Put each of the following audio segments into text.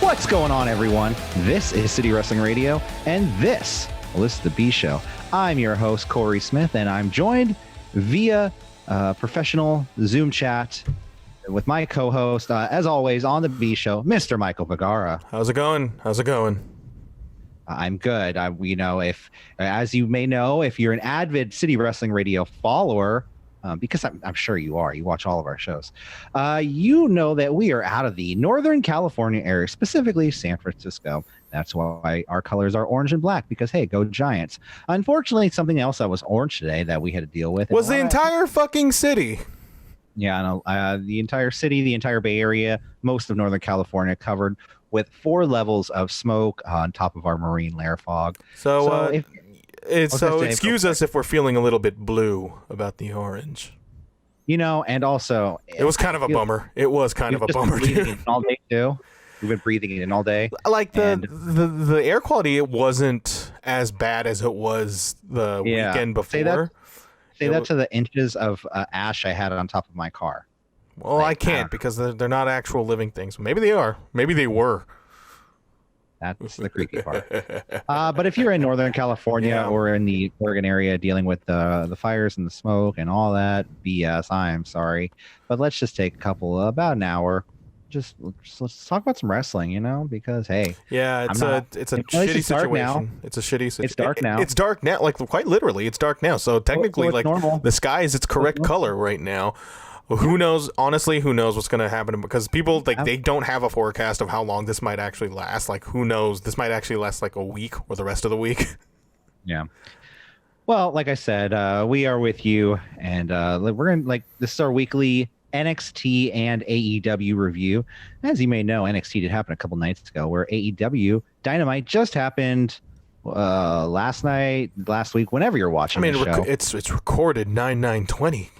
What's going on, everyone? This is City Wrestling Radio, and this is the B Show. I'm your host, Corey Smith, and I'm joined via professional Zoom chat with my co-host, as always, on the B Show, Mr. Michael Pagara. How's it going? I'm good. As you may know, if you're an avid City Wrestling Radio follower, because I'm sure you are, you watch all of our shows, you know that we are out of the Northern California area, specifically San Francisco. That's why our colors are orange and black, because, hey, go Giants. Unfortunately, something else that was orange today that we had to deal with was the entire fucking city. Yeah, the entire city, the entire Bay Area, most of Northern California covered with 4 levels of smoke on top of our marine layer fog. Excuse us if we're feeling a little bit blue about the orange. And also... It was kind of a bummer. It was kind of a bummer, dude. All day, too. We've been breathing it in all day. Like, the air quality, it wasn't as bad as it was the weekend before. Say that to the inches of ash I had on top of my car. Well, I can't because they're not actual living things. Maybe they are. Maybe they were. That's the creepy part. But if you're in Northern California or in the Oregon area dealing with the fires and the smoke and all that BS, I'm sorry. But let's just take about an hour. Just let's talk about some wrestling, because, hey. Yeah, it's a shitty situation. It's a shitty situation. It's dark now. It's dark now. Like, quite literally, it's dark now. So technically, the sky is its correct color right now. Who knows? Honestly, who knows what's going to happen? Because people, they don't have a forecast of how long this might actually last. Like, who knows? This might actually last like a week or the rest of the week. Yeah. Well, like I said, we are with you, and we're going to, this is our weekly NXT and AEW review. As you may know, NXT did happen a couple nights ago, where AEW Dynamite just happened last week, whenever you're watching the show. It's recorded 9/9/20.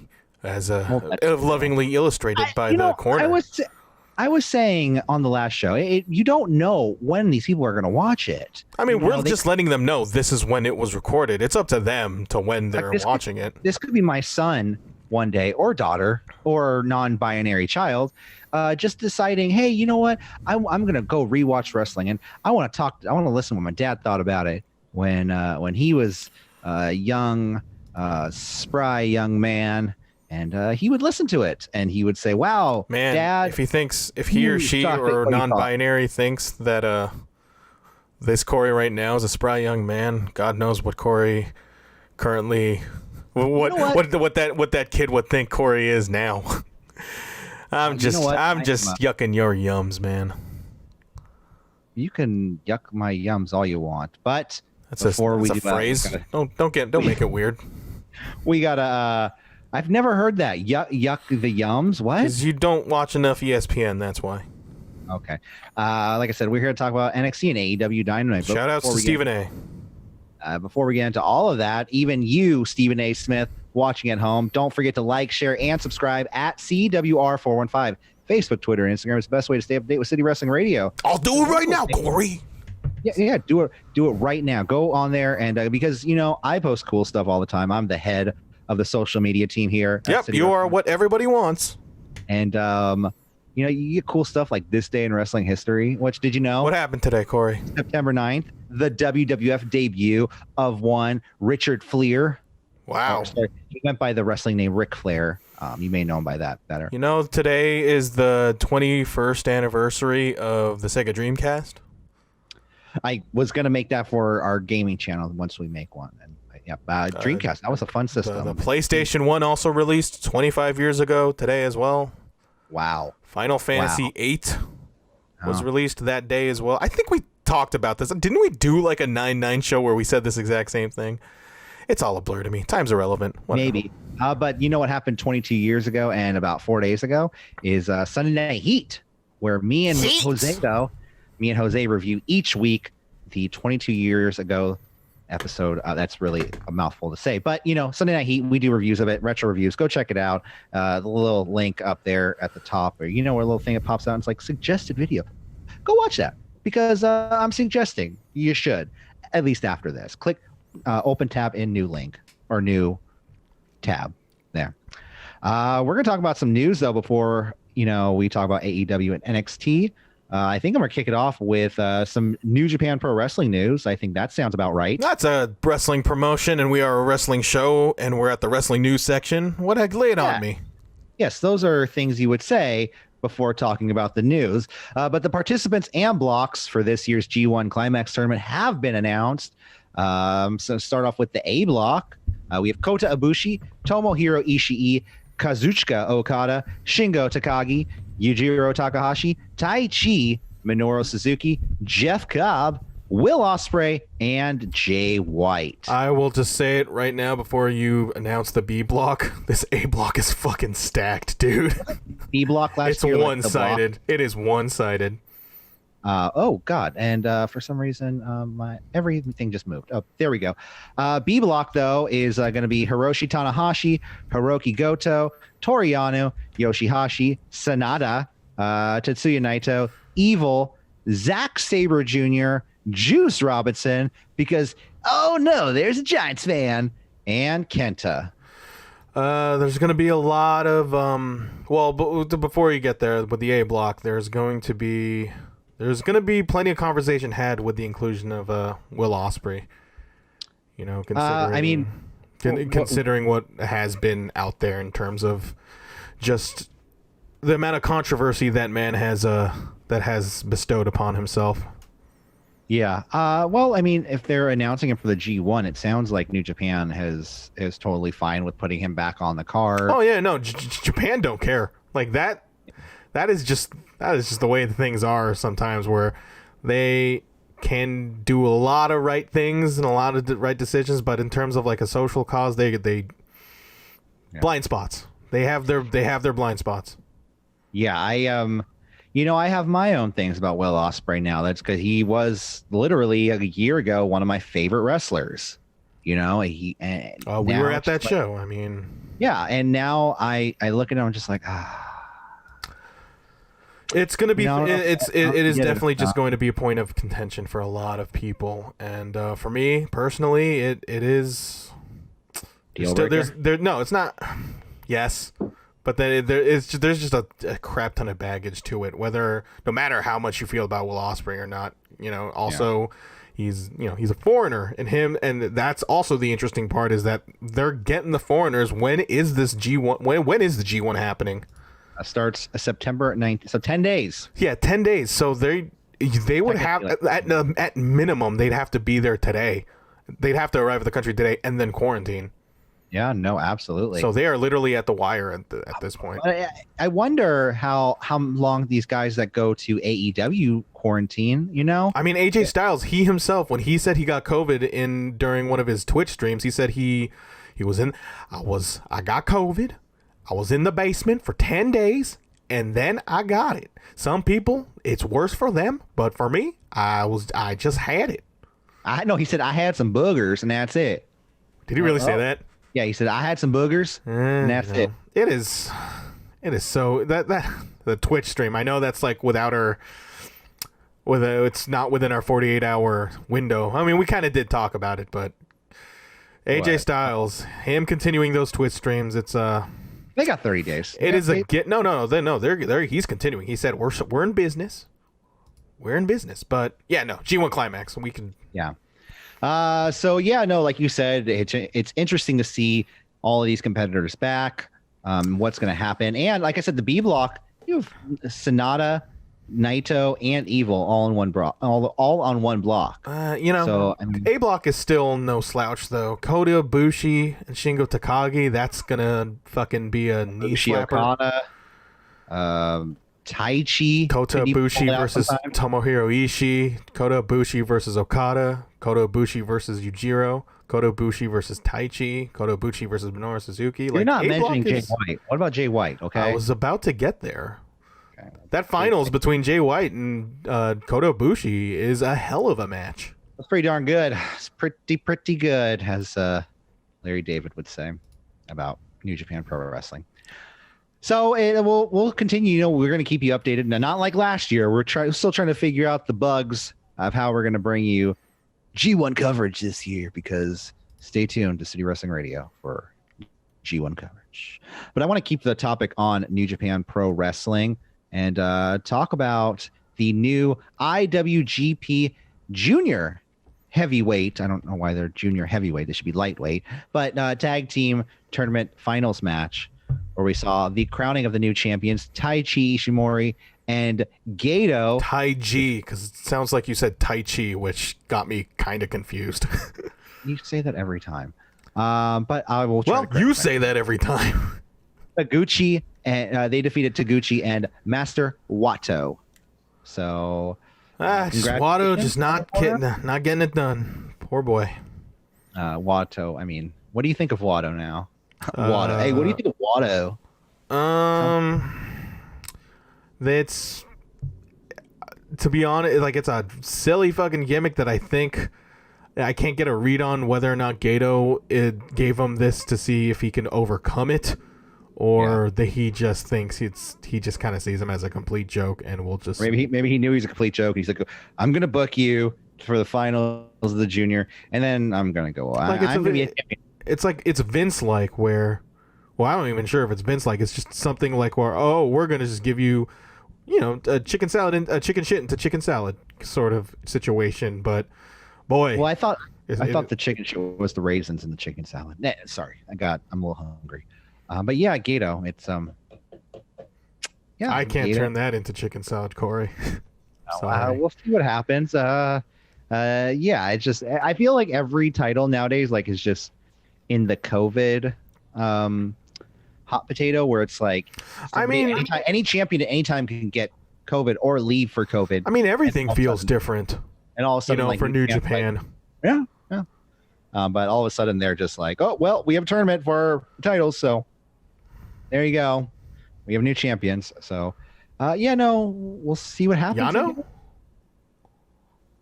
As lovingly illustrated by the corner. I was saying on the last show, you don't know when these people are going to watch it. I mean, we're just letting them know this is when it was recorded. It's up to them to when they're watching it. This could be my son one day, or daughter, or non-binary child, just deciding, hey, you know what? I'm going to go rewatch wrestling, and I want to listen to what my dad thought about it when he was a young, spry young man. And he would listen to it, and he would say, "Wow, man, Dad!" if he or she or non-binary thinks that this Corey right now is a spry young man, God knows what Corey currently, what that kid would think Corey is now. I'm just yucking your yums, man. You can yuck my yums all you want, but that's a phrase. Don't make it weird. We gotta. I've never heard that. Yuck the yums. What? Because you don't watch enough ESPN, that's why. Okay. Like I said, we're here to talk about NXT and AEW Dynamite. Shout outs to Stephen A. Before we get into all of that, even you, Stephen A. Smith, watching at home, don't forget to like, share, and subscribe at CWR415. Facebook, Twitter, and Instagram is the best way to stay up to date with City Wrestling Radio. I'll do it right now, Corey. Yeah, do it right now. Go on there, and because, I post cool stuff all the time. I'm the head of the social media team here. Yep, you are what everybody wants. And you get cool stuff like This Day in Wrestling History, which, did you know? What happened today, Corey? September 9th, the WWF debut of one Richard Fleer. Wow. He went by the wrestling name Ric Flair. You may know him by that better. Today is the 21st anniversary of the Sega Dreamcast. I was going to make that for our gaming channel once we make one. And Dreamcast, that was a fun system. The PlayStation 1 also released 25 years ago today as well. Wow. Final Fantasy 8 was released that day as well. I think we talked about this. Didn't we do like a 9/9 show where we said this exact same thing? It's all a blur to me. Time's irrelevant. Whatever. Maybe. But you know what happened 22 years ago and about 4 days ago is Sunday Night Heat, where me and Jose review each week the 22 years ago episode. That's really a mouthful to say, but Sunday Night Heat, we do reviews of it, retro reviews. Go check it out. The little link up there at the top, or where a little thing that pops out and it's like suggested video. Go watch that, because I'm suggesting you should, at least after this. Click open tab in new link, or new tab there. We're gonna talk about some news though before we talk about AEW and NXT. I think I'm going to kick it off with some New Japan Pro Wrestling news. I think that sounds about right. That's a wrestling promotion, and we are a wrestling show, and we're at the wrestling news section. What the heck? Lay it on me. Yes, those are things you would say before talking about the news. But the participants and blocks for this year's G1 Climax Tournament have been announced. So start off with the A block. We have Kota Ibushi, Tomohiro Ishii, Kazuchika Okada, Shingo Takagi, Yujiro Takahashi, Taichi, Minoru Suzuki, Jeff Cobb, Will Ospreay, and Jay White. I will just say it right now before you announce the B block. This A block is fucking stacked, dude. B block last year. It's one-sided. It is one-sided. Oh God! And for some reason, my everything just moved. Oh, there we go. B block though is going to be Hiroshi Tanahashi, Hiroki Goto, Toru Yano, Yoshihashi, Sanada, Tetsuya Naito, Evil, Zack Sabre Jr., Juice Robinson, because oh no, there's a Giants fan, and Kenta. There's going to be a lot of but before you get there with the A block, there's going to be plenty of conversation had with the inclusion of Will Ospreay. You know, considering what has been out there in terms of just the amount of controversy that man has bestowed upon himself. Yeah. Well, I mean, if they're announcing him for the G1, it sounds like New Japan is totally fine with putting him back on the card. Oh yeah, no, Japan don't care. Like that is just the way things are sometimes, where they can do a lot of right things and a lot of right decisions, but in terms of like a social cause, they blind spots. They have their blind spots. Yeah, I have my own things about Will Ospreay now. That's because he was literally a year ago one of my favorite wrestlers. You know, we were at that show. I mean, yeah, and now I look at him and just like it's going to be it is definitely just going to be a point of contention for a lot of people, and for me personally, it is. No, it's not. Yes. But then there's just a crap ton of baggage to it. No matter how much you feel about Will Ospreay or not, you know. Also, he's a foreigner, and that's also the interesting part is that they're getting the foreigners. When is this G1? When is the G1 happening? Starts September 9th, so 10 days. Yeah, 10 days. So they would have at minimum they'd have to be there today. They'd have to arrive at the country today and then quarantine. Yeah, no, absolutely. So they are literally at the wire at this point. I wonder how long these guys that go to AEW quarantine, you know? I mean, AJ Styles, he himself, when he said he got COVID during one of his Twitch streams, he said I got COVID. I was in the basement for 10 days and then I got it. Some people, it's worse for them, but for me, I just had it. I know he said I had some boogers and that's it. Did he really say that? Yeah, he said I had some boogers, and that's it. It is so that the Twitch stream. I know that's like it's not within our 48-hour window. I mean, we kind of did talk about it, but AJ Styles, him continuing those Twitch streams, it's they got 30 days. He's continuing. He said we're in business. We're in business, but yeah, no G1 Climax. We can like you said, it's interesting to see all of these competitors back. What's going to happen? And like I said, the B block, you have Sanada, Naito, and Evil all in one all on one block. So I mean, A block is still no slouch though. Kota Ibushi and Shingo Takagi, that's gonna fucking be a knee slapper. Okada, Taichi, Kota Ibushi versus Tomohiro Ishii, Kota Ibushi versus Okada, Kota Ibushi versus Yujiro, Kota Ibushi versus Taichi, Kota Ibushi versus Minoru Suzuki. You're not mentioning Jay White. What about Jay White? Okay, I was about to get there. Okay. That finals between Jay White and Kota Ibushi is a hell of a match. That's pretty darn good. It's pretty good, as Larry David would say about New Japan Pro Wrestling. So we'll continue. You know, we're going to keep you updated. Now, not like last year. We're still trying to figure out the bugs of how we're going to bring you G1 coverage this year, because stay tuned to City Wrestling Radio for G1 coverage. But I want to keep the topic on New Japan Pro Wrestling and talk about the new IWGP Junior Heavyweight. I don't know why they're Junior Heavyweight. They should be lightweight. But tag team tournament finals match where we saw the crowning of the new champions, Taichi Ishimori and Gato. Taiji, because it sounds like you said Tai Chi, which got me kind of confused. You say that every time. But I will try. Well, you say that every time. Taguchi, and they defeated Taguchi and Master Wato. So Wato just not getting it done. Poor boy. Wato. I mean, what do you think of Wato now? Wato. Hey, what do you think of Wato? That's, to be honest, like, it's a silly fucking gimmick that I think I can't get a read on whether or not Gato gave him this to see if he can overcome it, or that he just thinks he just kind of sees him as a complete joke and will just maybe he knew he's a complete joke. He's like, I'm gonna book you for the finals of the junior, and then I'm gonna go. Like it's Vince like where, well, I'm not even sure if it's Vince like. It's just something like where, oh, we're gonna just give you, a chicken salad and a chicken shit into chicken salad sort of situation. But boy, well, I thought the chicken shit was the raisins in the chicken salad. Sorry, I'm a little hungry. But yeah, Gato, it's I can't turn that into chicken salad, Corey. We'll see what happens. I feel like every title nowadays is just in the COVID hot potato, where it's like, I mean, any champion at any time can get COVID or leave for COVID. I mean, everything feels different, and all of a sudden, for New Japan, but all of a sudden they're just like, oh well, we have a tournament for titles, so there you go, we have new champions. So we'll see what happens. Yano?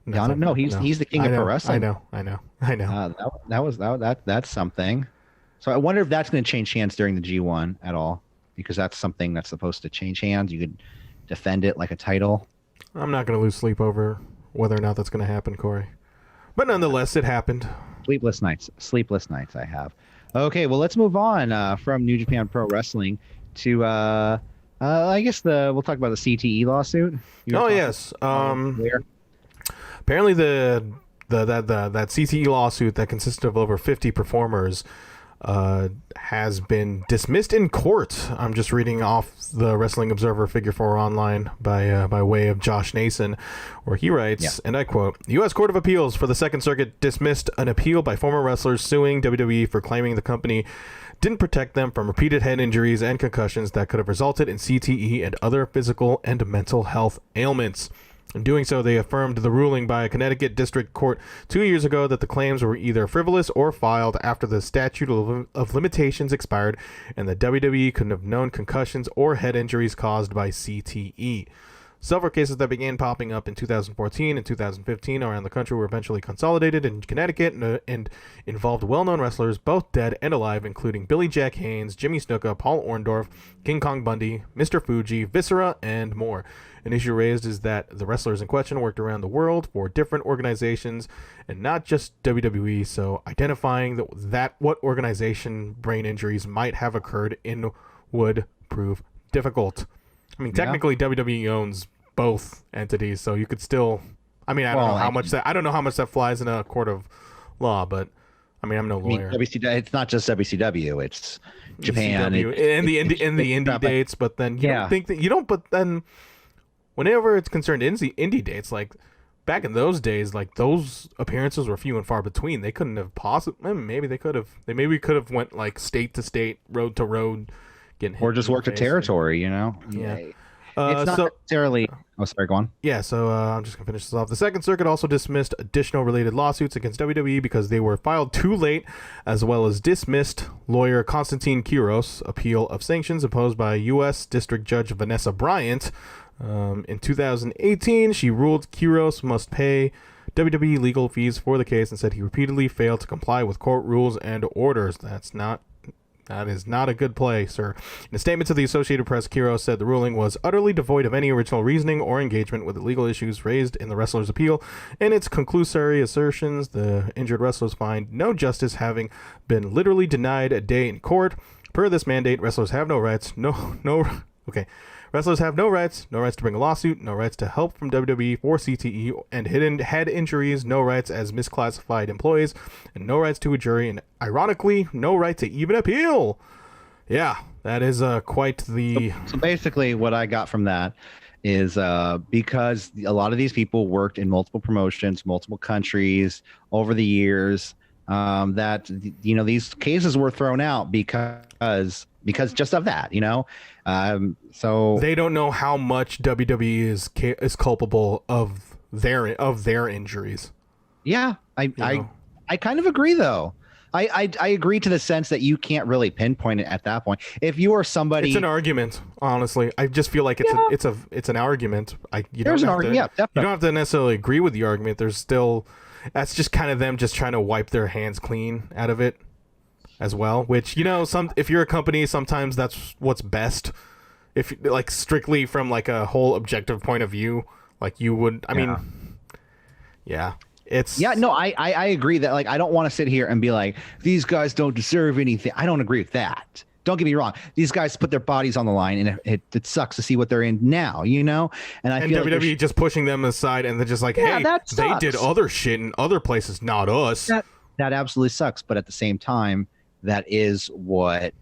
No, he's the king of pro wrestling. I know. That's something. So I wonder if that's going to change hands during the G1 at all, because that's something that's supposed to change hands. You could defend it like a title. I'm not going to lose sleep over whether or not that's going to happen, Corey. But nonetheless, it happened. Sleepless nights I have. Okay, well, let's move on from New Japan Pro Wrestling to I guess we'll talk about the CTE lawsuit. Yes. Apparently that CTE lawsuit that consisted of over 50 performers has been dismissed in court. I'm just reading off the Wrestling Observer Figure 4 Online by way of Josh Nason, where he writes, and I quote, "The U.S. Court of Appeals for the Second Circuit dismissed an appeal by former wrestlers suing WWE for claiming the company didn't protect them from repeated head injuries and concussions that could have resulted in CTE and other physical and mental health ailments. In doing so, they affirmed the ruling by a Connecticut district court 2 years ago that the claims were either frivolous or filed after the statute of limitations expired, and that WWE couldn't have known concussions or head injuries caused by CTE. Several cases that began popping up in 2014 and 2015 around the country were eventually consolidated in Connecticut and involved well-known wrestlers, both dead and alive, including Billy Jack Haynes, Jimmy Snuka, Paul Orndorff, King Kong Bundy, Mr. Fuji, Viscera, and more. An issue raised is that the wrestlers in question worked around the world for different organizations and not just WWE, so identifying that what organization brain injuries might have occurred in would prove difficult. I mean, technically, WWE owns both entities, so you could still. I mean, I don't know how much that flies in a court of law, but I mean, I'm no lawyer. It's not just WCW; it's Japan and the indie dates. But then But then, whenever it's concerned indie dates, like back in those days, like those appearances were few and far between. They couldn't have possibly. Maybe they could have. They maybe could have went like state to state, road to road. Or just worked a territory, Yeah. It's not necessarily. Oh, sorry, go on. Yeah, so I'm just going to finish this off. The Second Circuit also dismissed additional related lawsuits against WWE because they were filed too late, as well as dismissed lawyer Konstantin Kiros' appeal of sanctions imposed by U.S. District Judge Vanessa Bryant. In 2018, she ruled Kiros must pay WWE legal fees for the case and said he repeatedly failed to comply with court rules and orders. That is not a good play, sir. In a statement to the Associated Press, Kiros said the ruling was utterly devoid of any original reasoning or engagement with the legal issues raised in the wrestler's appeal. In its conclusory assertions, the injured wrestlers find no justice, having been literally denied a day in court. Per this mandate, wrestlers have no rights, no Okay. Wrestlers have no rights to bring a lawsuit, no rights to help from WWE for CTE and hidden head injuries, no rights as misclassified employees, and no rights to a jury, and ironically, no right to even appeal. Yeah, that is quite the... So basically what I got from that is because a lot of these people worked in multiple promotions, multiple countries over the years, that, you know, these cases were thrown out because just of that, you know. So they don't know how much WWE is culpable of their injuries. Yeah, I kind of agree though. I agree to the sense that you can't really pinpoint it at that point. If you are somebody, it's an argument. Honestly, I just feel like it's an argument. You don't have to necessarily agree with the argument. There's still, that's just kind of them just trying to wipe their hands clean out of it as well. Which, you know, if you're a company, sometimes that's what's best. If like strictly from like a whole objective point of view, like you would. I mean, yeah. I agree that, like, I don't want to sit here and be like, these guys don't deserve anything. I don't agree with that. Don't get me wrong. These guys put their bodies on the line, and it sucks to see what they're in now, you know? And I feel WWE like just pushing them aside, and they're just like, hey, they did other shit in other places, not us. That absolutely sucks. But at the same time, that is what,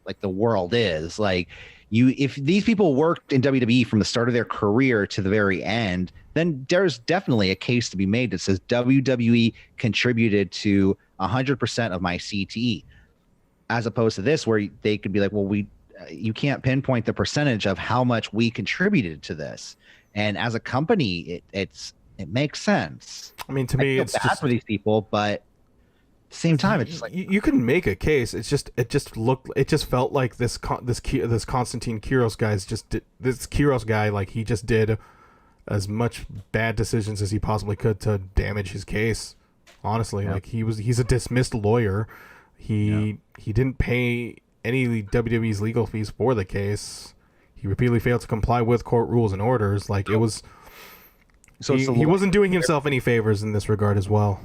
like, the world is. Like, if these people worked in WWE from the start of their career to the very end, then there's definitely a case to be made that says WWE contributed to 100% of my CTE, as opposed to this where they could be like, well, you can't pinpoint the percentage of how much we contributed to this. And as a company, it makes sense. I mean, to me, it's bad just for these people, but at the same time, it's just like, you can make a case. It just felt like this Konstantin Kiros guy, like, he just did as much bad decisions as he possibly could to damage his case. Honestly, like, he's a dismissed lawyer. He didn't pay any WWE's legal fees for the case. He repeatedly failed to comply with court rules and orders. Like, it was, so he wasn't doing himself any favors in this regard as well.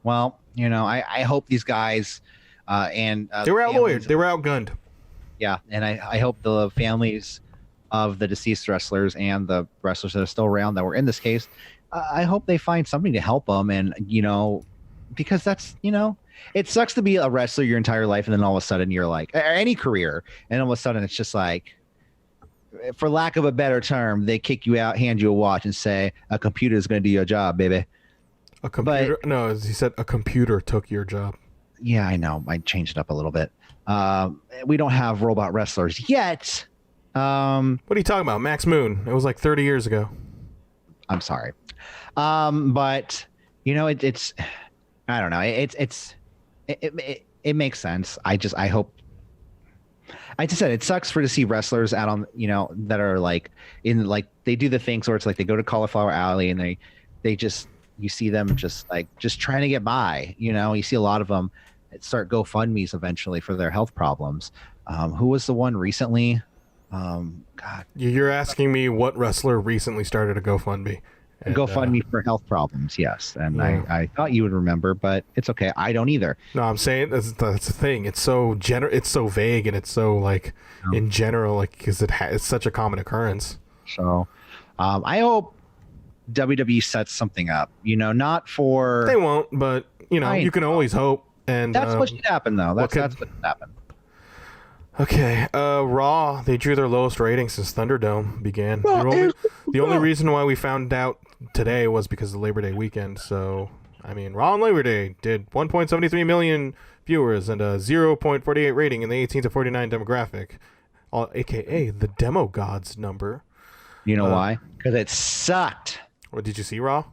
Well, you know, I hope these guys and they were outlawyered. They were outgunned. Yeah, and I hope the families of the deceased wrestlers and the wrestlers that are still around that were in this case, I hope they find something to help them. And, you know, because that's, you know, it sucks to be a wrestler your entire life, and then all of a sudden you're like, any career, and all of a sudden it's just like, for lack of a better term, they kick you out, hand you a watch, and say, a computer is going to do your job, baby. A computer? No, as he said, a computer took your job. Yeah, I know. I changed it up a little bit. We don't have robot wrestlers yet. What are you talking about? Max Moon. It was like 30 years ago. I'm sorry. But, you know, it's I don't know. It makes sense. I just said it sucks to see wrestlers out on, you know, that are like in, like, they do the things where it's like they go to Cauliflower Alley and they just, you see them just trying to get by. You know, you see a lot of them start GoFundMes eventually for their health problems. Who was the one recently? God, you're asking me what wrestler recently started a GoFundMe? GoFundMe for health problems, yes. And I thought you would remember, but it's okay. I don't either. No, I'm saying that's the thing. It's so it's so vague, and it's so, like, in general, like, because it's such a common occurrence. So, I hope WWE sets something up, you know, not for... They won't, but, you know, you can always hope. And that's what should happen, though. That's what should happen. Okay, Raw, they drew their lowest rating since Thunderdome began. The only reason why we found out today was because of Labor Day weekend. So, I mean, Raw on Labor Day did 1.73 million viewers and a 0.48 rating in the 18 to 49 demographic, aka the Demo Gods number. You know why? Because it sucked. What, did you see Raw?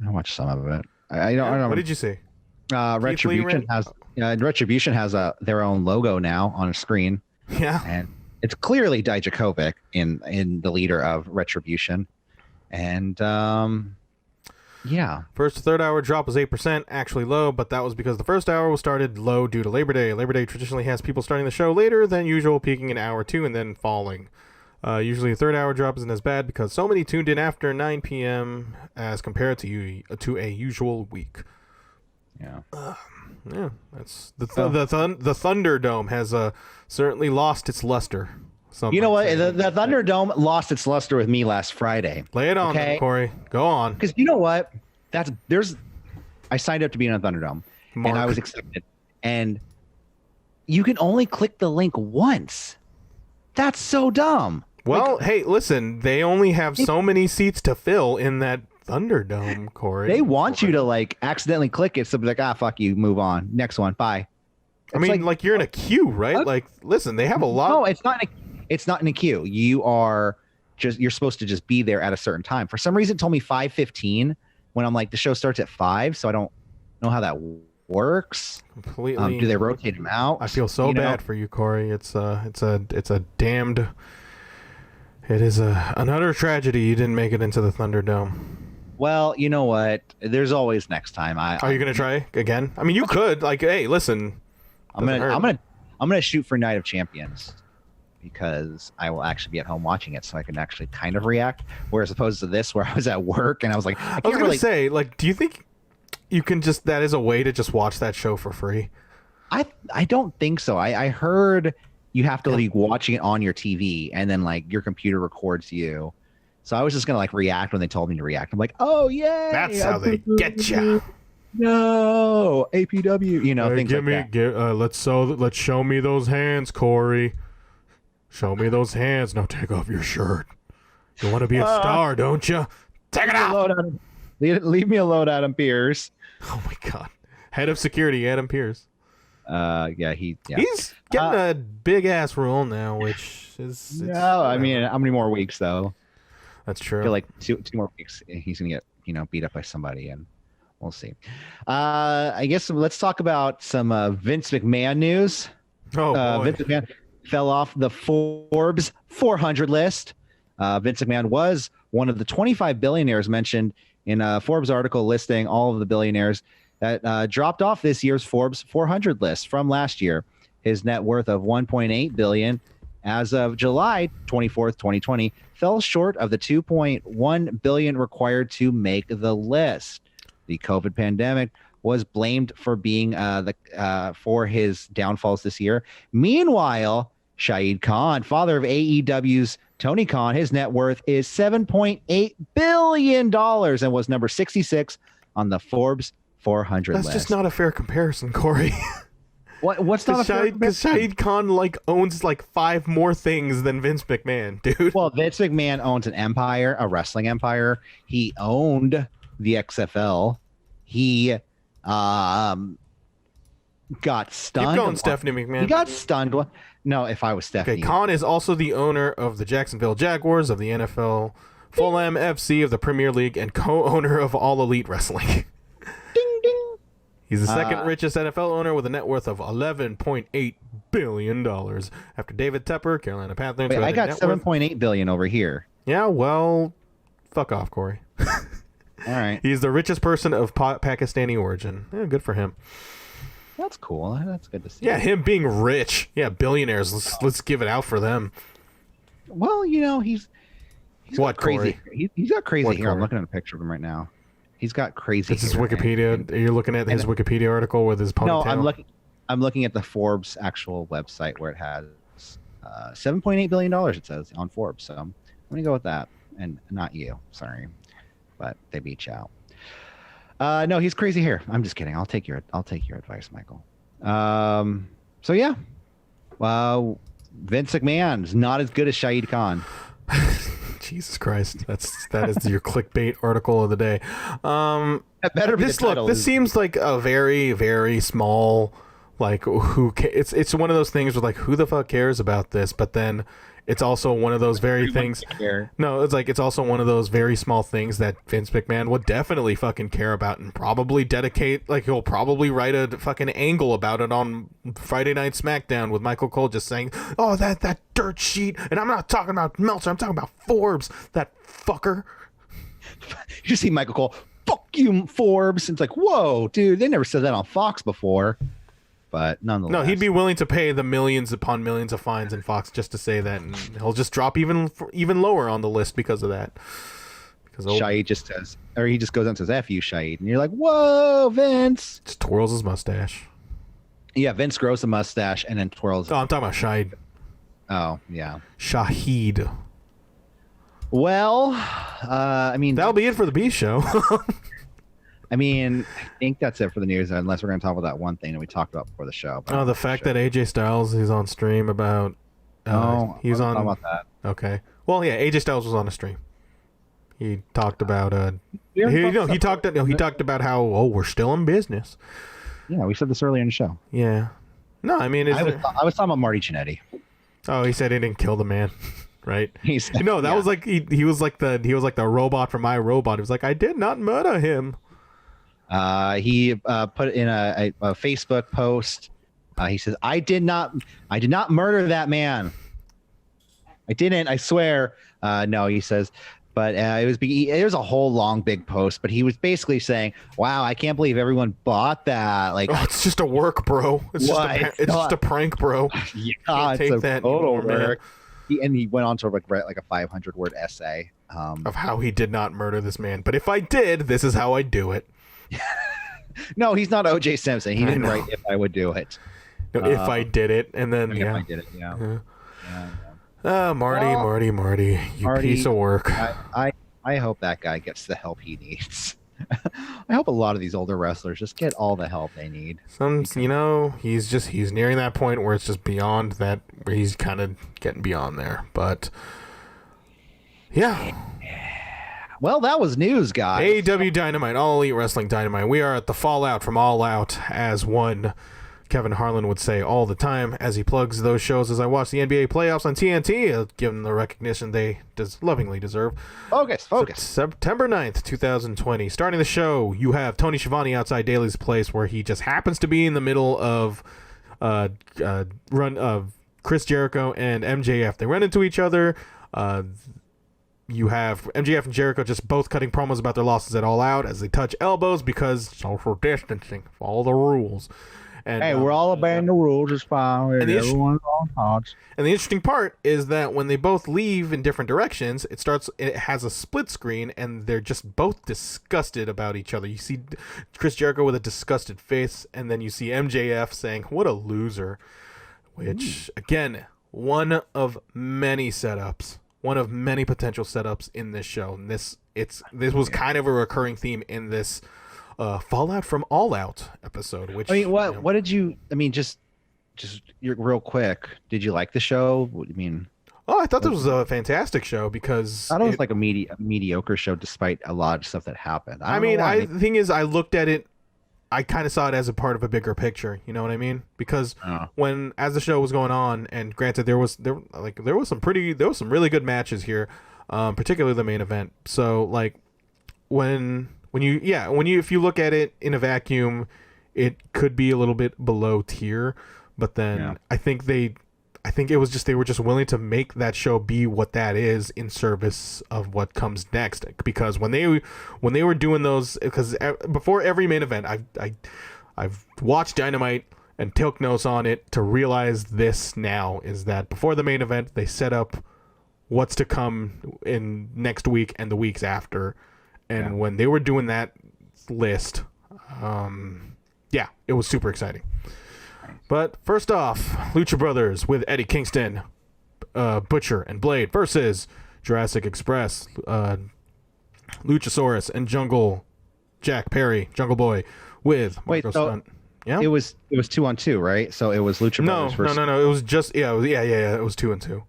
I watched some of it. I don't know. What did you see? Retribution has their own logo now on a screen. Yeah, and it's clearly Dijakovic in the leader of Retribution, and yeah. First to third hour drop was 8%, actually low, but that was because the first hour was started low due to Labor Day. Labor Day traditionally has people starting the show later than usual, peaking an hour or two and then falling. Usually the third hour drop isn't as bad because so many tuned in after 9 p.m. as compared to a usual week. Yeah. Yeah, that's the Thunderdome has certainly lost its luster Something You know what? like The Thunderdome lost its luster with me last Friday. Lay it on, okay? Corey. Go on. Because you know what? I signed up to be on a Thunderdome, Mark. and I was accepted. And you can only click the link once. That's so dumb. Well, hey, listen. They only have so many seats to fill in that Thunderdome, Corey. They want you to like accidentally click it, so be like, fuck you, move on. Next one, bye. I mean, like you're in a queue, right? What? Like, listen, they have a lot. No, it's not in a queue. You're supposed to just be there at a certain time. For some reason, it told me 5:15 when I'm like, the show starts at 5, so I don't know how that works. Completely. Do they rotate them out? I feel so bad for you, Corey. It is an utter tragedy you didn't make it into the Thunderdome. Well, you know what? There's always next time. Are you gonna try again? I mean, you could. Like, hey, listen. I'm gonna shoot for Night of Champions because I will actually be at home watching it, so I can actually kind of react. Whereas opposed to this, where I was at work and I was like, I was gonna say, like, do you think you can just that is a way to just watch that show for free? I don't think so. I heard you have to be watching it on your TV and then like your computer records you. So I was just gonna like react when they told me to react. I'm like, oh yeah, that's how they get you. No, APW, things like that. Let's show me those hands, Corey. Show me those hands. Now take off your shirt. You want to be a star, don't you? Take it off. Leave me alone, Adam Pearce. Oh my God, head of security, Adam Pearce. He's getting a big ass role now, which is I mean, how many more weeks though? That's true. I feel like two more weeks he's gonna get beat up by somebody, and we'll see. I guess let's talk about some Vince McMahon news. Oh, boy. Vince McMahon fell off the Forbes 400 list. Vince McMahon was one of the 25 billionaires mentioned in a Forbes article listing all of the billionaires that dropped off this year's Forbes 400 list from last year. His net worth of $1.8 billion as of July 24th, 2020, fell short of the $2.1 billion required to make the list. The COVID pandemic was blamed for being for his downfalls this year. Meanwhile, Shahid Khan, father of AEW's Tony Khan, his net worth is $7.8 billion and was number 66 on the Forbes 400 list. That's just not a fair comparison, Corey. What's not a fair comparison? Because Shahid Khan owns 5 more things than Vince McMahon, dude. Well, Vince McMahon owns an empire, a wrestling empire. He owned the XFL. He got stunned. Keep going, Stephanie McMahon. He got stunned. No, if I was Stephanie. Okay, Khan is also the owner of the Jacksonville Jaguars, of the NFL, Fulham FC, of the Premier League, and co-owner of All Elite Wrestling. Ding, ding. He's the second richest NFL owner with a net worth of $11.8 billion after David Tepper, Carolina Panthers. Wait, I got $7.8 billion over here. Yeah, well, fuck off, Corey. All right. He's the richest person of Pakistani origin. Yeah, good for him. That's cool. That's good to see. Yeah, him being rich. Yeah, billionaires. Let's give it out for them. Well, he's what, got crazy. He's got crazy hair. Corey? I'm looking at a picture of him right now. He's got crazy. This is Wikipedia. You're looking at his Wikipedia article with his ponytail. No, I'm looking at the Forbes actual website where it has $7.8 billion. It says on Forbes. So I'm gonna go with that, and not you. Sorry, but they beat you out. No, he's crazy hair. I'm just kidding. I'll take your advice, Michael. So yeah, Vince McMahon's not as good as Shahid Khan. Jesus Christ, that is your clickbait article of the day. That better be the title. This seems like a very, very small, it's one of those things where who the fuck cares about this? But then it's also one of those very things. No, it's also one of those very small things that Vince McMahon would definitely fucking care about and probably dedicate. He'll probably write a fucking angle about it on Friday Night SmackDown with Michael Cole just saying, "Oh, that dirt sheet," and I'm not talking about Meltzer. I'm talking about Forbes. That fucker. You see Michael Cole, fuck you, Forbes. And it's whoa, dude, they never said that on Fox before. But nonetheless, no, he'd be willing to pay the millions upon millions of fines in Fox just to say that, and he'll just drop even lower on the list because of that. Because Shahid just says, or he just goes out and says, "F you, Shahid," and you're like, "Whoa, Vince!" Just twirls his mustache. Yeah, Vince grows a mustache and then twirls. Oh, I'm talking about Shahid. Oh, yeah. Shahid. Well, I mean, that'll be it for the B show. I mean, I think that's it for the news, unless we're going to talk about that one thing that we talked about before the show. Oh, the fact that AJ Styles is on stream about. He's on. About that. Okay. Well, yeah, AJ Styles was on a stream. He talked about. He talked about how we're still in business. Yeah, we said this earlier in the show. Yeah. No, I mean, I was talking about Marty Jannetty. Oh, he said he didn't kill the man. Right? He said, that was like he was like the robot from iRobot. He was like, I did not murder him. He put in a Facebook post. He says, I did not murder that man. I didn't, I swear. No, he says, but it was a whole long big post, but he was basically saying, wow, I can't believe everyone bought that. Like, it's just a work, bro. It's just a prank, bro. Yeah, it's a total work. He went on to write like a 500-word essay of how he did not murder this man. But if I did, this is how I do it. No, he's not O.J. Simpson. He didn't write "If I Would Do It." No, if I did it, and then if I did it, Marty, you piece of work. I hope that guy gets the help he needs. I hope a lot of these older wrestlers just get all the help they need. He's nearing that point where it's just beyond that, where he's kind of getting beyond there. But yeah. Well, that was news, guys. AEW Dynamite, All Elite Wrestling Dynamite. We are at the fallout from All Out, as one Kevin Harlan would say all the time as he plugs those shows. As I watch the NBA playoffs on TNT, give them the recognition they lovingly deserve. Focus. September 9th, 2020. Starting the show, you have Tony Schiavone outside Daly's place, where he just happens to be in the middle of run of Chris Jericho and MJF. They run into each other. You have MJF and Jericho just both cutting promos about their losses at All Out as they touch elbows because social distancing, follow the rules. And, hey, we're all obeying the rules. It's fine. Everyone's on touch. And the interesting part is that when they both leave in different directions, it has a split screen, and they're just both disgusted about each other. You see Chris Jericho with a disgusted face, and then you see MJF saying, "What a loser," which, again, one of many setups. One of many potential setups in this show. And this was kind of a recurring theme in this Fallout from All Out episode. Which, I mean, what did you? I mean, just real quick. Did you like the show? What do you mean? Oh, I thought this was a fantastic show because I thought it was like a mediocre show despite a lot of stuff that happened. The thing is, I looked at it. I kind of saw it as a part of a bigger picture. You know what I mean? Because as the show was going on, and granted there was some really good matches here, particularly the main event. So like if you look at it in a vacuum, it could be a little bit below tier. But then I think it was just they were just willing to make that show be what that is in service of what comes next. Because when they were doing those, because before every main event, I've watched Dynamite and took notes on it to realize this now is that before the main event they set up what's to come in next week and the weeks after, and when they were doing that list, it was super exciting. But first off, Lucha Brothers with Eddie Kingston, Butcher, and Blade versus Jurassic Express, Luchasaurus, and Jack Perry, Jungle Boy, with Marco Stunt. Yeah, it was 2-on-2, right? So it was Lucha Brothers versus... No. It was just it was 2-on-2.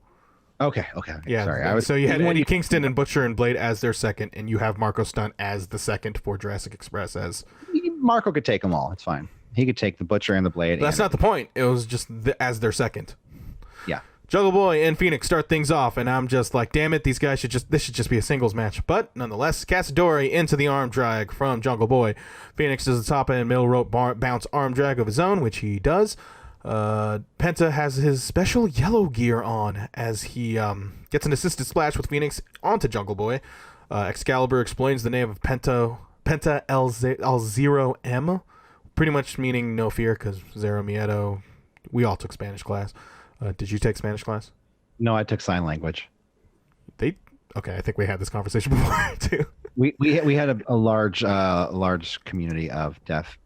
Okay. Yeah, sorry. So you had Eddie Kingston and Butcher and Blade as their second, and you have Marco Stunt as the second for Jurassic Express. As Marco could take them all. It's fine. He could take the Butcher and the Blade. That's not the point. It was just as their second. Yeah. Jungle Boy and Phoenix start things off, and I'm just like, damn it, this should just be a singles match. But nonetheless, Cassidy into the arm drag from Jungle Boy. Phoenix does the top end middle rope bounce arm drag of his own, which he does. Penta has his special yellow gear on as he gets an assisted splash with Phoenix onto Jungle Boy. Excalibur explains the name of Penta L0M, pretty much meaning no fear, because Zero Miedo, we all took Spanish class. Did you take Spanish class? No, I took sign language. Okay, I think we had this conversation before too. We had a large community of deaf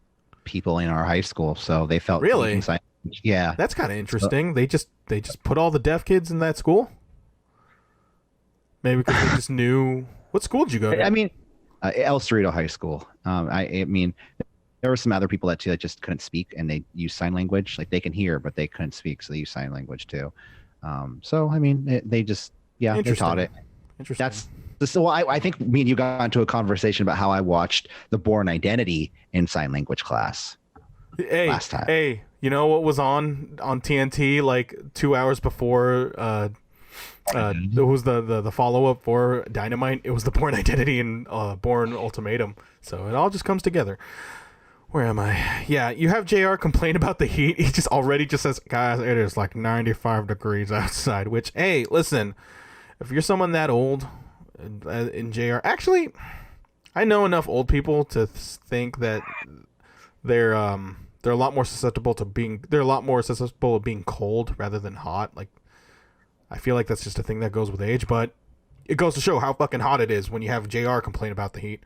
people in our high school, so they felt really. Yeah, That's kind of interesting. They just put all the deaf kids in that school. Maybe because they just knew. What school did you go to? I mean, El Cerrito High School. I mean, there were some other people that just couldn't speak, and they use sign language. Like they can hear, but they couldn't speak, so they use sign language too. So I mean, they taught it. Interesting. So I think me and you got into a conversation about how I watched The Bourne Identity in sign language class. Last time. Hey, you know what was on TNT like 2 hours before? It was the follow up for Dynamite. It was The Bourne Identity and Bourne Ultimatum. So it all just comes together. Where am I? Yeah, you have JR complain about the heat. He just already says, guys, it is like 95 degrees outside. Which, hey, listen, if you're someone that old in JR, actually, I know enough old people to think that they're a lot more susceptible to being cold rather than hot. Like, I feel like that's just a thing that goes with age, but it goes to show how fucking hot it is when you have JR complain about the heat.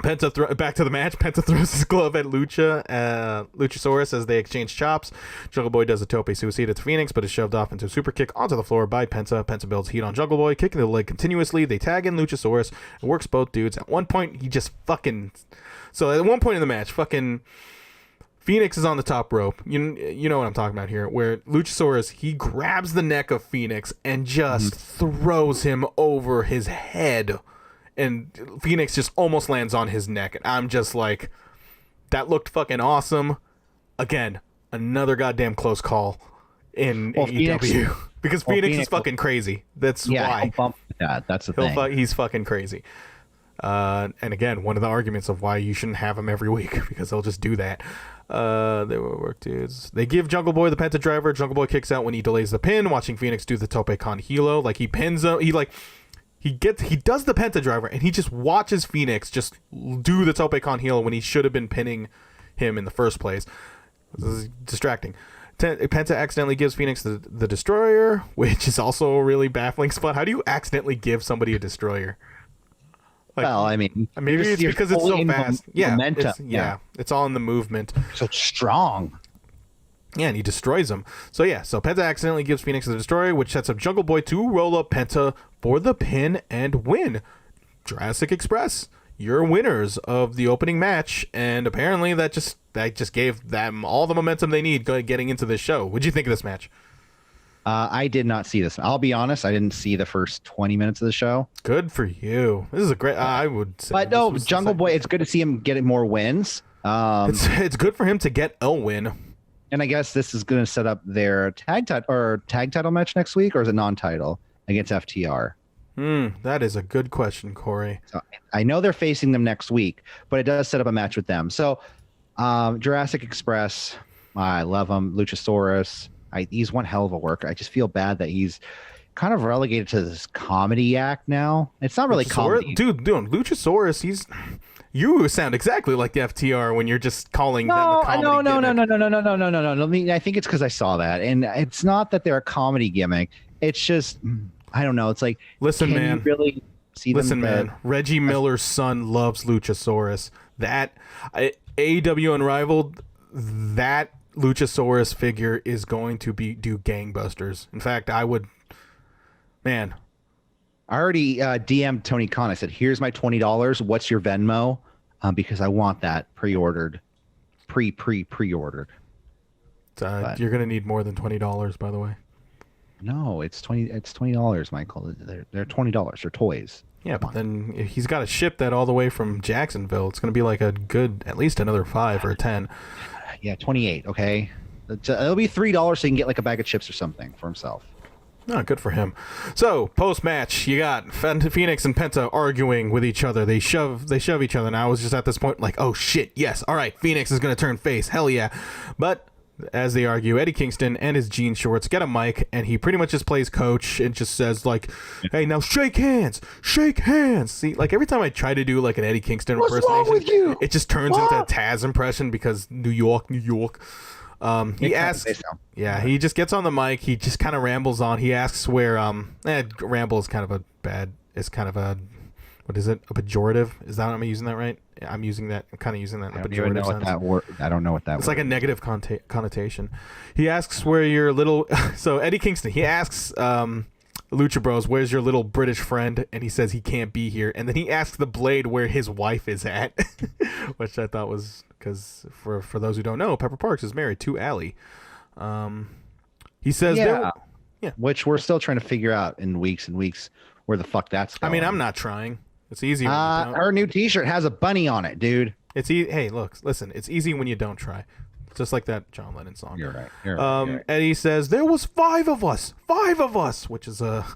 Penta back to the match. Penta throws his glove at Luchasaurus as they exchange chops. Jungle Boy does a tope suicida to Phoenix, but is shoved off into a super kick onto the floor by Penta. Penta builds heat on Jungle Boy, kicking the leg continuously. They tag in Luchasaurus and works both dudes. At one point, he just fucking... So at one point in the match, fucking Phoenix is on the top rope. You know what I'm talking about here, where Luchasaurus, he grabs the neck of Phoenix and just throws him over his head. And Phoenix just almost lands on his neck. And I'm just like, that looked fucking awesome. Again, another goddamn close call in AEW. Because Phoenix is fucking crazy. That's why. That's the thing. He's fucking crazy. And again, one of the arguments of why you shouldn't have him every week, because they'll just do that. They were work dudes. They give Jungle Boy the Penta driver. Jungle Boy kicks out when he delays the pin, watching Phoenix do the tope con hilo. Like, he pins him. He does the Penta driver, and he just watches Phoenix just do the tope con hilo when he should have been pinning him in the first place. This is distracting. Penta accidentally gives Phoenix the destroyer, which is also a really baffling spot. How do you accidentally give somebody a destroyer? Like, well, I mean, maybe it's because it's so fast. It's all in the movement. So strong. Yeah, and he destroys him. So Penta accidentally gives Phoenix the destroyer, which sets up Jungle Boy to roll up Penta for the pin and win. Jurassic Express, you're winners of the opening match, and apparently that just gave them all the momentum they need getting into this show. What'd you think of this match? I did not see this. I'll be honest, I didn't see the first 20 minutes of the show. Good for you. This is a great. I would say. But no, Jungle Boy. It's good to see him getting more wins. It's good for him to get a win. And I guess this is going to set up their tag title match next week, or is it non-title against FTR? That is a good question, Corey. So I know they're facing them next week, but it does set up a match with them. So Jurassic Express, I love him. Luchasaurus, he's one hell of a worker. I just feel bad that he's kind of relegated to this comedy act now. It's not really comedy. Dude, Luchasaurus, you sound exactly like the FTR when you're just calling them a comedy No. I mean, I think it's because I saw that, and it's not that they're a comedy gimmick. It's just, I don't know. It's like, listen, man, you really see listen, man. Reggie Miller's son loves Luchasaurus. That AEW Unrivaled, that Luchasaurus figure is going to do gangbusters. In fact, I already DM'd Tony Khan. I said, here's my $20. What's your Venmo? Because I want that pre-ordered. Pre-ordered. You're going to need more than $20, by the way. No, it's $20, Michael. They're $20. They're toys. Yeah, but then he's got to ship that all the way from Jacksonville. It's going to be like at least another 5 or 10. Yeah, 28. Okay, it'll be $3 so he can get like a bag of chips or something for himself. Oh, good for him. So, post-match, you got Phoenix and Penta arguing with each other. They shove each other, and I was just at this point like, oh shit, yes, all right, Phoenix is going to turn face, hell yeah. But as they argue, Eddie Kingston and his jean shorts get a mic, and he pretty much just plays coach and just says like, hey, now shake hands. See, like every time I try to do like an Eddie Kingston impersonation, it just turns into a Taz impression because New York. He asks, he just gets on the mic. He just kind of rambles on. He asks where, ramble is kind of a what is it? A pejorative? Is that am I using that right? I'm using that. I'm kind of using that in a pejorative sense. I don't know what that It's word like a negative connotation. He asks where your little. So Eddie Kingston. He asks Lucha Bros, where's your little British friend? And he says he can't be here. And then he asks the Blade where his wife is at, which I thought was because for those who don't know, Pepper Parks is married to Allie. He says, yeah, which we're still trying to figure out in weeks and weeks where the fuck that's going. I mean, I'm not trying. It's easy. Her new T-shirt has a bunny on it, dude. It's Hey, look, listen. It's easy when you don't try. Just like that John Lennon song. You're right. You're right. Eddie says there was 5 of us, which is a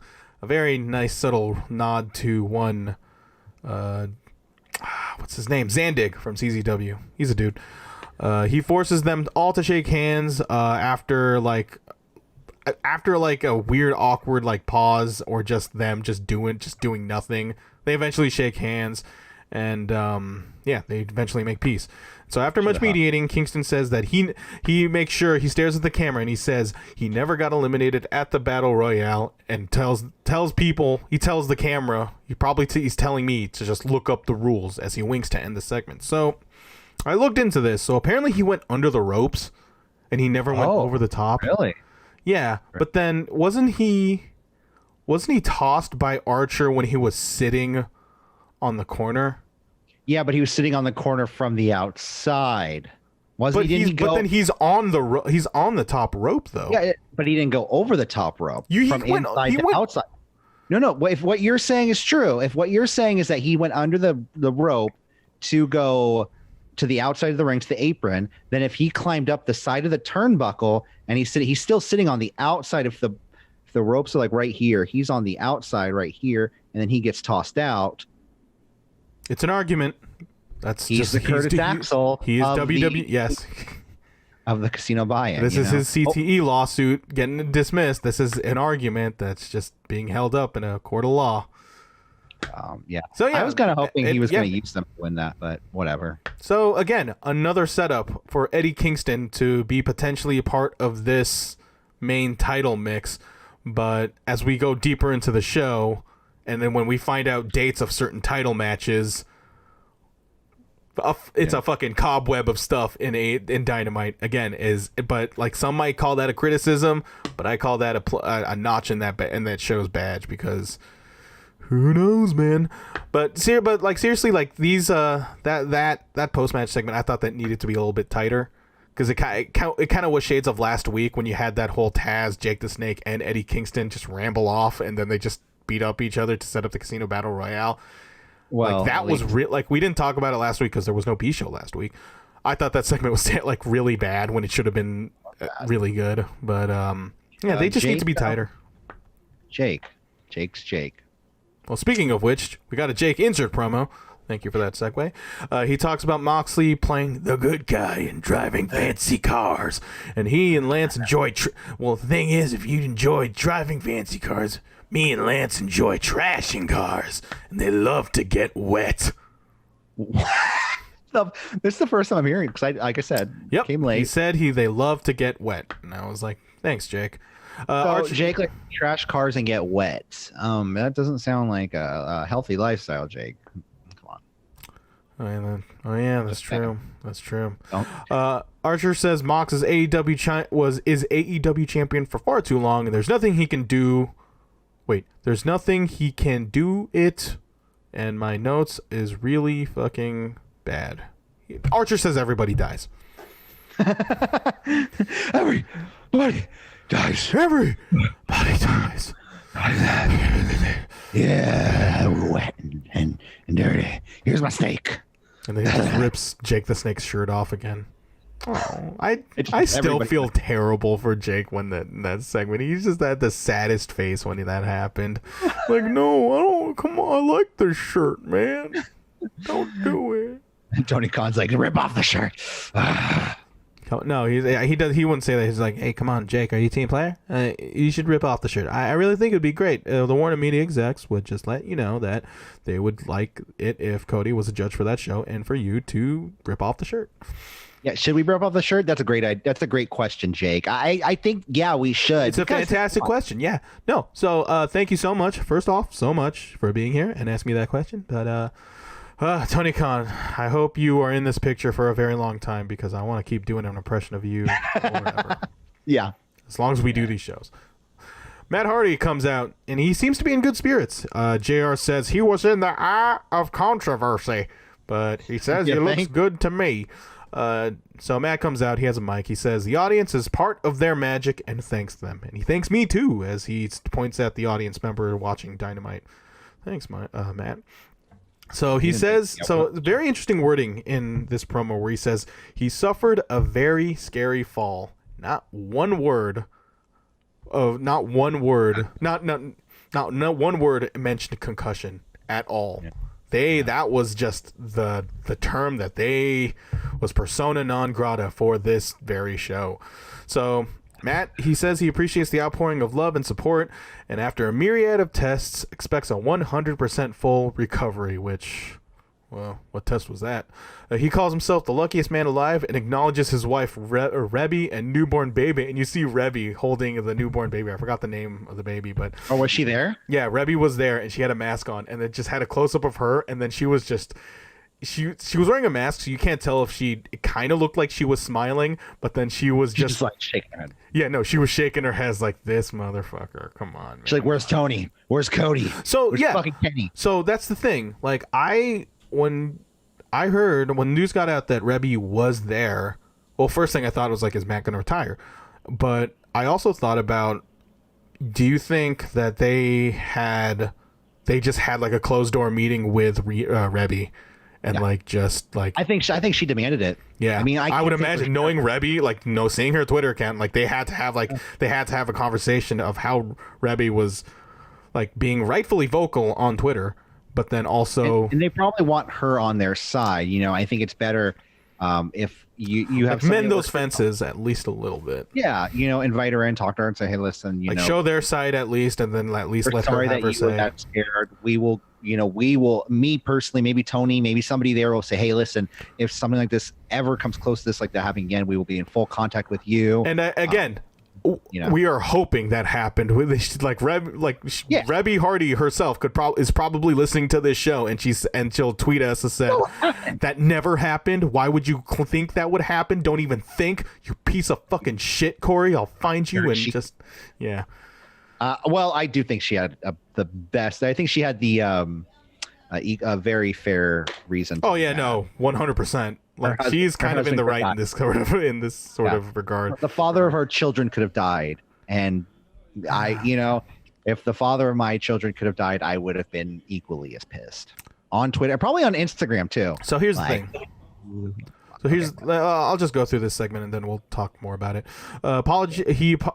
very nice subtle nod to one. What's his name? Zandig from CZW. He's a dude. He forces them all to shake hands after a weird, awkward pause or just them doing nothing. They eventually shake hands, and they eventually make peace. So after much mediating, Kingston says that he makes sure he stares at the camera and he says he never got eliminated at the Battle Royale, and tells the camera he's telling me to just look up the rules as he winks to end the segment. So I looked into this. So apparently he went under the ropes and he never went over the top. Really? Yeah, but then wasn't he tossed by Archer when he was sitting on the corner? Yeah, but he was sitting on the corner from the outside. But then he's on the top rope though. Yeah, but he didn't go over the top rope from inside to outside. No. If what you're saying is true, if what you're saying is that he went under the rope to go to the outside of the ring to the apron, then if he climbed up the side of the turnbuckle and he's still sitting on the outside of the ropes are like right here. He's on the outside right here, and then he gets tossed out. It's an argument. He's the Curtis Axel. He is WWE. Yes. Of the casino buy-in. This is his CTE lawsuit getting dismissed. This is an argument that's just being held up in a court of law. Yeah. So yeah, I was kind of hoping he was going to use them to win that, but whatever. So again, another setup for Eddie Kingston to be potentially a part of this main title mix. But as we go deeper into the show, and then when we find out dates of certain title matches, it's a fucking cobweb of stuff in Dynamite. Again, but some might call that a criticism, but I call that a notch in that show's badge, because who knows, man. But seriously, these that post match segment, I thought that needed to be a little bit tighter, because it kind of was shades of last week when you had that whole Taz, Jake the Snake, and Eddie Kingston just ramble off, and then they just beat up each other to set up the Casino Battle Royale. Well, that was we didn't talk about it last week because there was no P-show last week. I thought that segment was really bad when it should have been really good. But they just need to be tighter. Jake's Jake. Well, speaking of which, we got a Jake insert promo. Thank you for that segue. He talks about Moxley playing the good guy and driving fancy cars, and he and Lance enjoy. Well, the thing is, if you enjoy driving fancy cars, me and Lance enjoy trashing cars, and they love to get wet. This is the first time I'm hearing it, because like I said, came late. He said they love to get wet, and I was like, thanks, Jake. Jake trash cars and get wet. That doesn't sound like a healthy lifestyle, Jake. Come on. Oh yeah, that's true. That's true. Archer says Mox is AEW champion for far too long, and there's nothing he can do. There's nothing he can do it, and my notes is really fucking bad. Archer says everybody dies. Everybody dies. Everybody dies. Yeah, wet and dirty. Here's my snake. And then he just rips Jake the Snake's shirt off again. Oh, I still feel terrible for Jake when that segment. He just had the saddest face when that happened. No, I don't. Come on, I like this shirt, man. Don't do it. And Tony Khan's like, rip off the shirt. No, he wouldn't say that. He's like, hey, come on, Jake, are you a team player? You should rip off the shirt. I really think it'd be great. The Warner Media execs would just let you know that they would like it if Cody was a judge for that show, and for you to rip off the shirt. Yeah, should we rip off the shirt? That's a great question, Jake. I think we should. It's a fantastic question. Yeah. No. So thank you so much. First off, so much for being here and asking me that question. But Tony Khan, I hope you are in this picture for a very long time because I want to keep doing an impression of you forever. Yeah. As long as we do these shows. Matt Hardy comes out and he seems to be in good spirits. JR says he was in the eye of controversy, but he says he looks good to me. So Matt comes out, he has a mic, he says the audience is part of their magic and thanks them. And he thanks me too as he points at the audience member watching Dynamite. Thanks, Matt. So he says, very interesting wording in this promo where he says he suffered a very scary fall. Not one word mentioned concussion at all. Yeah. That was just the term that they was persona non grata for this very show. So Matt, he says he appreciates the outpouring of love and support, and after a myriad of tests, expects a 100% full recovery, which, well, what test was that? He calls himself the luckiest man alive and acknowledges his wife, Rebby, and newborn baby. And you see Rebby holding the newborn baby. I forgot the name of the baby, but... Oh, was she there? Yeah, Rebby was there, and she had a mask on, and it just had a close-up of her, and then she was just... She was wearing a mask, so you can't tell if it kind of looked like she was smiling, but then she was just like shaking her head. Yeah, no, she was shaking her head like, this motherfucker, come on, man. She's like, where's Tony? Where's Cody? So, where's fucking Kenny? So that's the thing. Like, when news got out that Rebby was there, well, first thing I thought was like, is Matt gonna retire? But I also thought about, do you think that they just had like a closed door meeting with Rebby? And I think she demanded it. Yeah, I mean, I would imagine knowing Rebby, seeing her Twitter account, they had to have a conversation of how Rebby was being rightfully vocal on Twitter, but then also and they probably want her on their side. I think it's better if you have mend those fences at least a little bit. Yeah, invite her in, talk to her, and say, hey, listen, show their side at least, and then at least let her have her say. That scared. We will, me personally, maybe Tony, maybe somebody there will say, hey, listen, if something like this ever comes close to this, that happening again, we will be in full contact with you. And again, we are hoping that happened. Rebby Hardy herself is probably listening to this show, and she'll tweet us and say that never happened. Why would you think that would happen? Don't even think, you piece of fucking shit, Corey. I'll find you yeah. Well, I do think she had the best. I think she had the a very fair reason. Oh yeah, no, 100%. She's kind of in the right in this sort of regard. The father of her children could have died, and if the father of my children could have died, I would have been equally as pissed. On Twitter, probably on Instagram too. So here's the thing. I'll just go through this segment and then we'll talk more about it.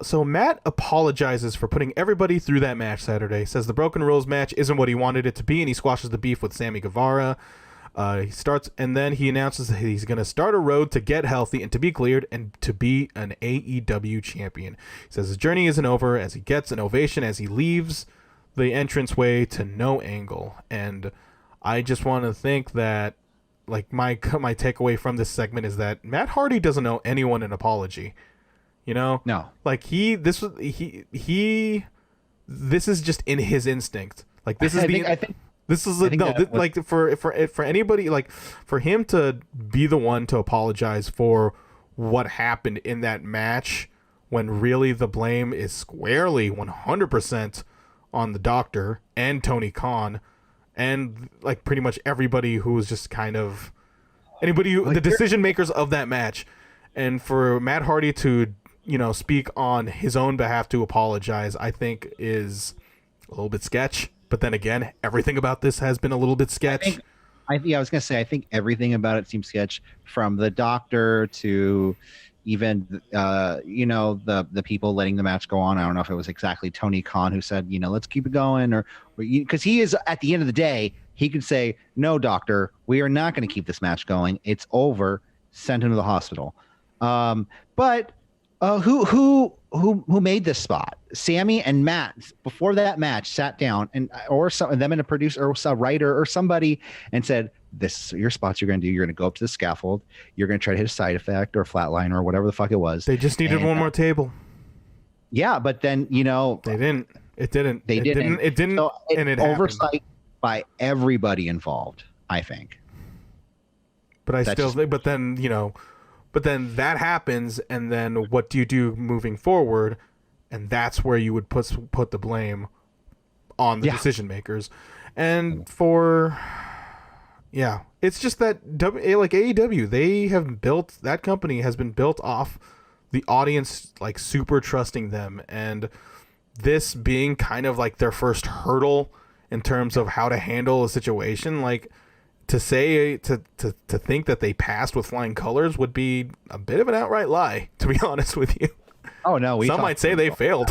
So Matt apologizes for putting everybody through that match Saturday. Says the Broken Rules match isn't what he wanted it to be, and he squashes the beef with Sammy Guevara. He starts, and then he announces that he's going to start a road to get healthy and to be cleared and to be an AEW champion. He says his journey isn't over as he gets an ovation as he leaves the entranceway to No Angle. And I just want to think that, my takeaway from this segment is that Matt Hardy doesn't owe anyone an apology. No. This is just in his instinct. For anybody, for him to be the one to apologize for what happened in that match when really the blame is squarely 100% on the Doctor and Tony Khan and pretty much everybody who was just kind of the decision makers of that match, and for Matt Hardy to speak on his own behalf to apologize, I think is a little bit sketch. But then again, everything about this has been a little bit sketch. I was gonna say, I think everything about it seems sketch, from the Doctor to even the people letting the match go on. I don't know if it was exactly Tony Khan who said, let's keep it going, or because he is, at the end of the day, he could say, no, Doctor, we are not going to keep this match going. It's over. Send him to the hospital. But Who made this spot? Sammy and Matt before that match sat down or some of them and a producer or a writer or somebody and said, "This is your spots. You're going to do. You're going to go up to the scaffold. You're going to try to hit a side effect or a flatline or whatever the fuck it was." They just needed one more table. Yeah, but then they didn't. It didn't. So and it oversight happened. by everybody involved, I think. But But then that happens, and then what do you do moving forward? And that's where you would put the blame on the decision makers. And it's just that like AEW, they have built, that company has been built off the audience like super trusting them, and this being kind of like their first hurdle in terms of how to handle a situation, like. To think that they passed with flying colors would be a bit of an outright lie, to be honest with you. Oh no, some might say they failed.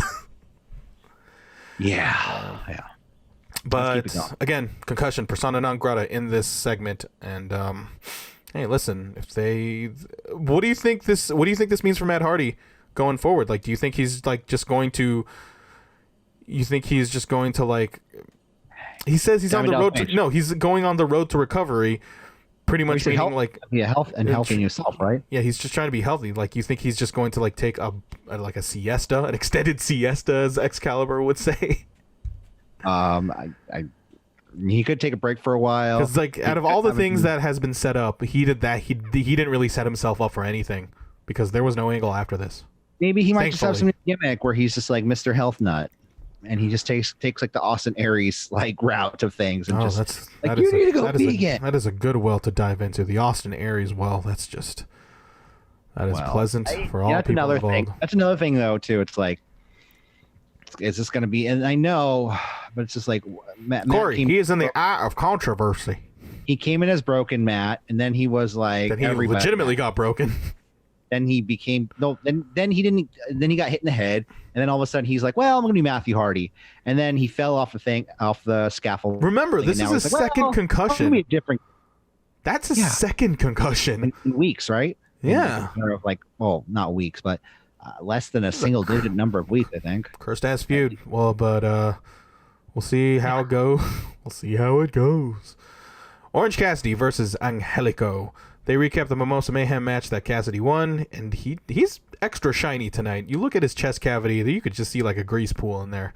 Yeah. But again, concussion, persona non grata in this segment, and hey, listen, what do you think this means for Matt Hardy going forward? Like, do you think he's like just going to? You think he's just going to like? He says he's on the road to he's going on the road to recovery, pretty much meaning like health and healthy yourself, right? Yeah, he's just trying to be healthy. Like, you think he's just going to like take a siesta, an extended siesta, as Excalibur would say? He could take a break for a while. Because like out of all the things that has been set up, he did that. He didn't really set himself up for anything because there was no angle after this. Maybe he might just have some gimmick where he's just like Mr. Health Nut. And he just takes like the Austin Aries like route of things, and just like, you need to go vegan. That is a good well to dive into, the Austin Aries well. That is pleasant for all people involved. That's another thing though too. It's like, is this going to be? And I know, but it's just like Corey. He is in the eye of controversy. He came in as broken Matt, and then he was like, then he legitimately got broken. Then he became Then he didn't. Then he got hit in the head, and then all of a sudden he's like, "Well, I'm going to be Matthew Hardy," and then he fell off the scaffold. Remember, this is a second concussion. Be different. That's a second concussion in weeks, right? Yeah, of like, well, not weeks, but less than a single-digit number of weeks, I think. Cursed ass feud. Well, but we'll see how it goes. We'll see how it goes. Orange Cassidy versus Angelico. They recap the Mimosa Mayhem match that Cassidy won, and he's extra shiny tonight. You look at his chest cavity, you could just see like a grease pool in there.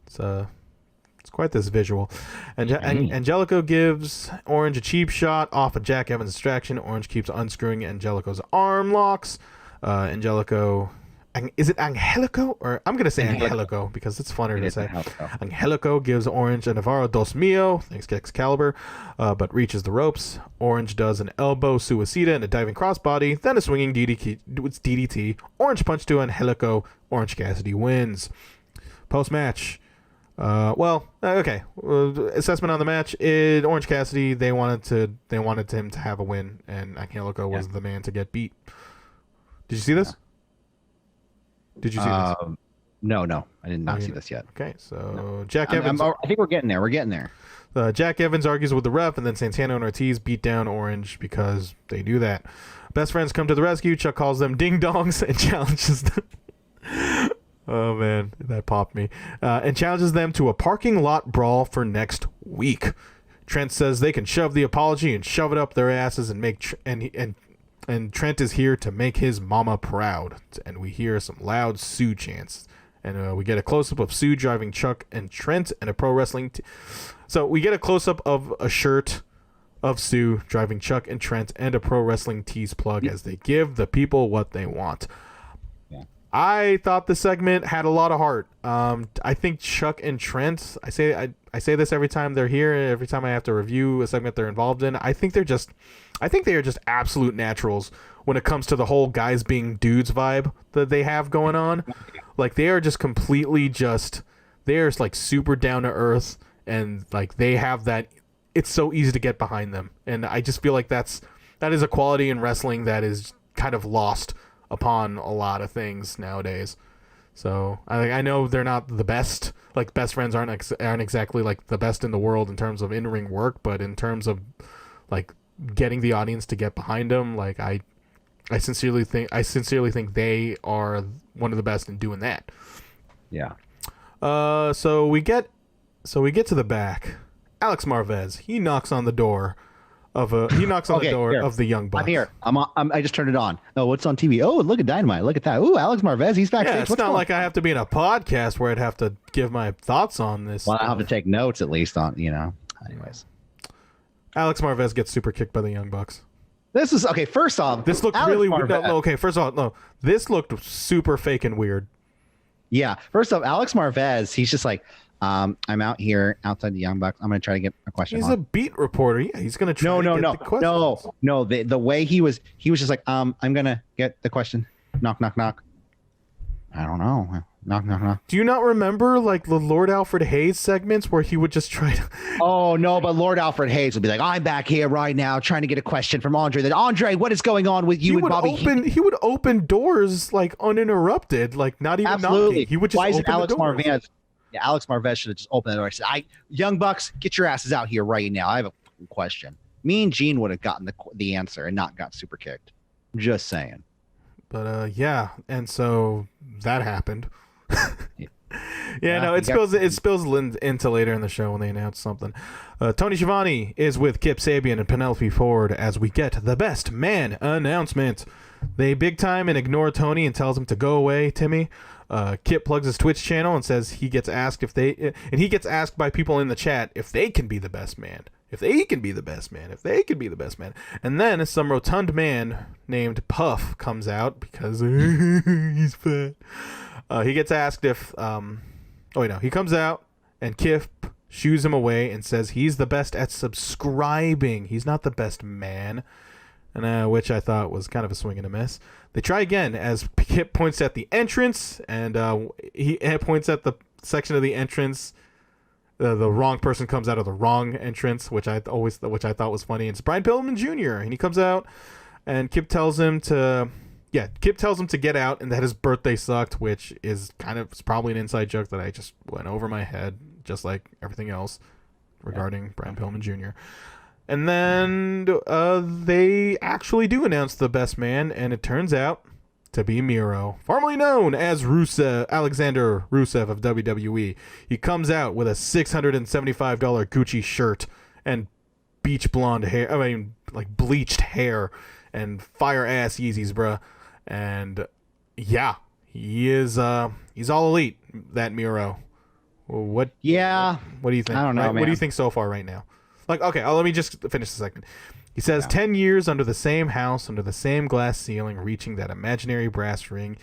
It's quite this visual. And Angelico gives Orange a cheap shot off a Jack Evans distraction. Orange keeps unscrewing Angelico's arm locks. Angelico... Is it Angelico? Or I'm going to say Angelico because it's funnier to say. Angelico gives Orange a Navarro Dos Mio, thanks to Excalibur, but reaches the ropes. Orange does an elbow suicida and a diving crossbody, then a swinging DDT. Orange punch to Angelico. Orange Cassidy wins. Post-match. Okay. Assessment on the match. Orange Cassidy, they wanted him to have a win, and Angelico was the man to get beat. Did you see this? Did you see this? No, I did not see this yet. Okay, so Jack Evans. I think we're getting there. Jack Evans argues with the ref, and then Santana and Ortiz beat down Orange because they do that. Best friends come to the rescue. Chuck calls them ding-dongs and challenges them. Oh, man, that popped me. And challenges them to a parking lot brawl for next week. Trent says they can shove the apology and shove it up their asses and make... And Trent is here to make his mama proud. And we hear some loud Sue chants. And we get a close-up of Sue driving Chuck and Trent and a pro wrestling... So we get a close-up of a shirt of Sue driving Chuck and Trent and a pro wrestling tease plug as they give the people what they want. Yeah. I thought the segment had a lot of heart. I think Chuck and Trent... I say this every time they're here, every time I have to review a segment they're involved in. I think they are just absolute naturals when it comes to the whole guys being dudes vibe that they have going on. Like, they are just completely they're like super down to earth, and like they have that, it's so easy to get behind them. And I just feel like that is a quality in wrestling that is kind of lost upon a lot of things nowadays. So I know they're not the best, like best friends aren't exactly like the best in the world in terms of in-ring work, but in terms of like getting the audience to get behind them, like I I sincerely think they are one of the best in doing that. Yeah. So we get to the back. Alex Marvez, he knocks on the door of the Young Bucks. I'm here. I just turned it on. Oh, what's on TV? Oh, look at Dynamite. Look at that. Ooh, Alex Marvez. He's backstage. Yeah, it's not like I have to be in a podcast where I'd have to give my thoughts on this. Well, I have to take notes at least on, anyways. Alex Marvez gets super kicked by the Young Bucks. This is okay. First off, this looked Alex really Marvez, okay. First off, no, this looked super fake and weird. Yeah. First off, Alex Marvez, he's just like, I'm out here outside the Young Bucks. I'm going to try to get a question. He's a beat reporter. Yeah, he's going to try to get the questions. No. The way he was just like, I'm going to get the question. Knock, knock, knock. I don't know. Knock, knock, knock. Do you not remember like the Lord Alfred Hayes segments where he would just try to? Oh no, but Lord Alfred Hayes would be like, I'm back here right now trying to get a question from Andre. Then Andre, what is going on with you and Bobby? He would open doors like uninterrupted, like not even knocking. He would just open Alex the doors. Marvez? Yeah, Alex Marvez should have just opened the door and said, Young Bucks, get your asses out here right now. I have a question. Me and Gene would have gotten the answer and not got super kicked. Just saying. But yeah, and so that happened. Yeah, it spills into later in the show when they announce something. Tony Schiavone is with Kip Sabian and Penelope Ford as we get the best man announcement. They big time and ignore Tony and tells him to go away, Timmy. Kip plugs his Twitch channel and says he gets asked he gets asked by people in the chat if they can be the best man. If they can be the best man. If they can be the best man. And then some rotund man named Puff comes out because he's fat. He gets asked if he comes out and Kip shoos him away and says he's the best at subscribing. He's not the best man. And which I thought was kind of a swing and a miss. They try again as Kip points at the entrance, and he points at the section of the entrance. The wrong person comes out of the wrong entrance, which I thought was funny. And it's Brian Pillman Jr. and he comes out, and Kip tells him to get out and that his birthday sucked, which is it's probably an inside joke that I just went over my head, just like everything else regarding Brian Pillman Jr. And then they actually do announce the best man, and it turns out to be Miro, formerly known as Alexander Rusev of WWE. He comes out with a $675 Gucci shirt and bleached hair and fire ass Yeezys, bruh. And yeah, he's all elite, that Miro. What do you think? I don't know, man. What do you think so far right now? Let me just finish the segment. He says 10 years under the same house, under the same glass ceiling, reaching that imaginary brass ring,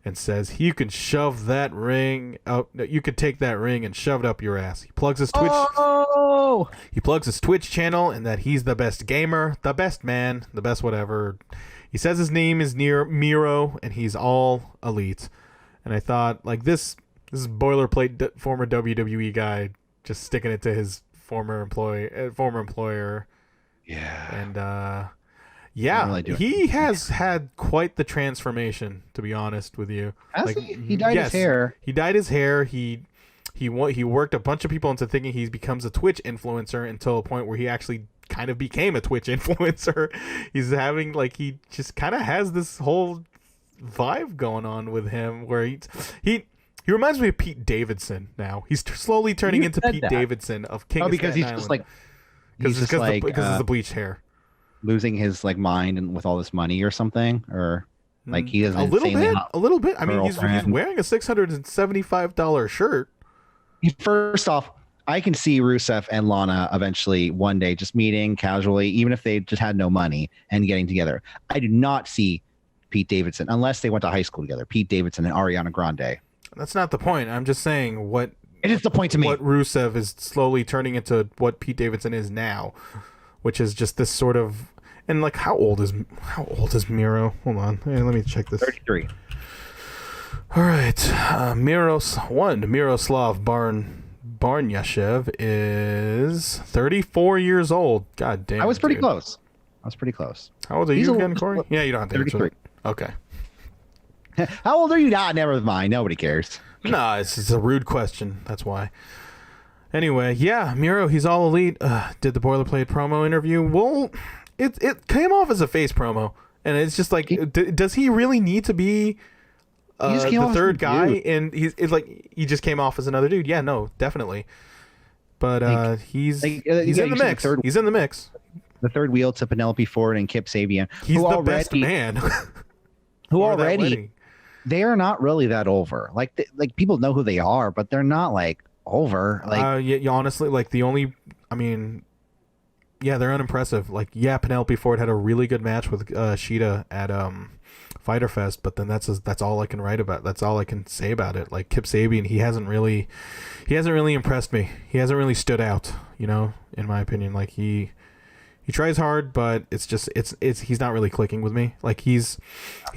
and says you can shove that ring up. You could take that ring and shove it up your ass. He plugs his Twitch. He plugs his Twitch channel, and that he's the best gamer, the best man, the best whatever. He says his name is Miro, and he's all elite. And I thought, this is boilerplate former WWE guy just sticking it to his former employer. Yeah. And he has had quite the transformation, to be honest with you. He dyed his hair. He dyed his hair. He worked a bunch of people into thinking he becomes a Twitch influencer until a point where he actually kind of became a Twitch influencer. He's having he just kind of has this whole vibe going on with him where he reminds me of Pete Davidson now. He's slowly turning into Pete Davidson of King of Staten Island. Because of the bleached hair. Losing his mind and with all this money or something, or he is a little bit. I mean, he's wearing a $675 shirt. First off, I can see Rusev and Lana eventually one day just meeting casually, even if they just had no money and getting together. I do not see Pete Davidson unless they went to high school together. Pete Davidson and Ariana Grande. That's not the point. I'm just saying what it is the point to me. What Rusev is slowly turning into what Pete Davidson is now, which is just this sort of how old is Miro? Hold on, let me check this. 33. All right, Miroslav Barnyashev is 34 years old. God damn. I was pretty close. How old are you again, Corey? Yeah, you don't have to 33. answer. Okay. How old are you now? Never mind. Nobody cares. No, it's a rude question. That's why. Anyway, yeah, Miro, he's all elite. Did the boilerplate promo interview. Well, it came off as a face promo. And it's just like, does he really need to be the third guy? Dude. And it's like he just came off as another dude. Yeah, no, definitely. But he's in the mix. He's in the mix. The third wheel to Penelope Ford and Kip Sabian. He's the best man. Who already, they are not really that over. Like people know who they are, but they're not like over. Like yeah, honestly, like the only, I mean, yeah, they're unimpressive. Like, yeah, Penelope Ford had a really good match with Shida at Fyter Fest, but then that's all I can write about. That's all I can say about it. Like Kip Sabian, he hasn't really impressed me. He hasn't really stood out, you know, in my opinion. Like he tries hard, but it's he's not really clicking with me. Like he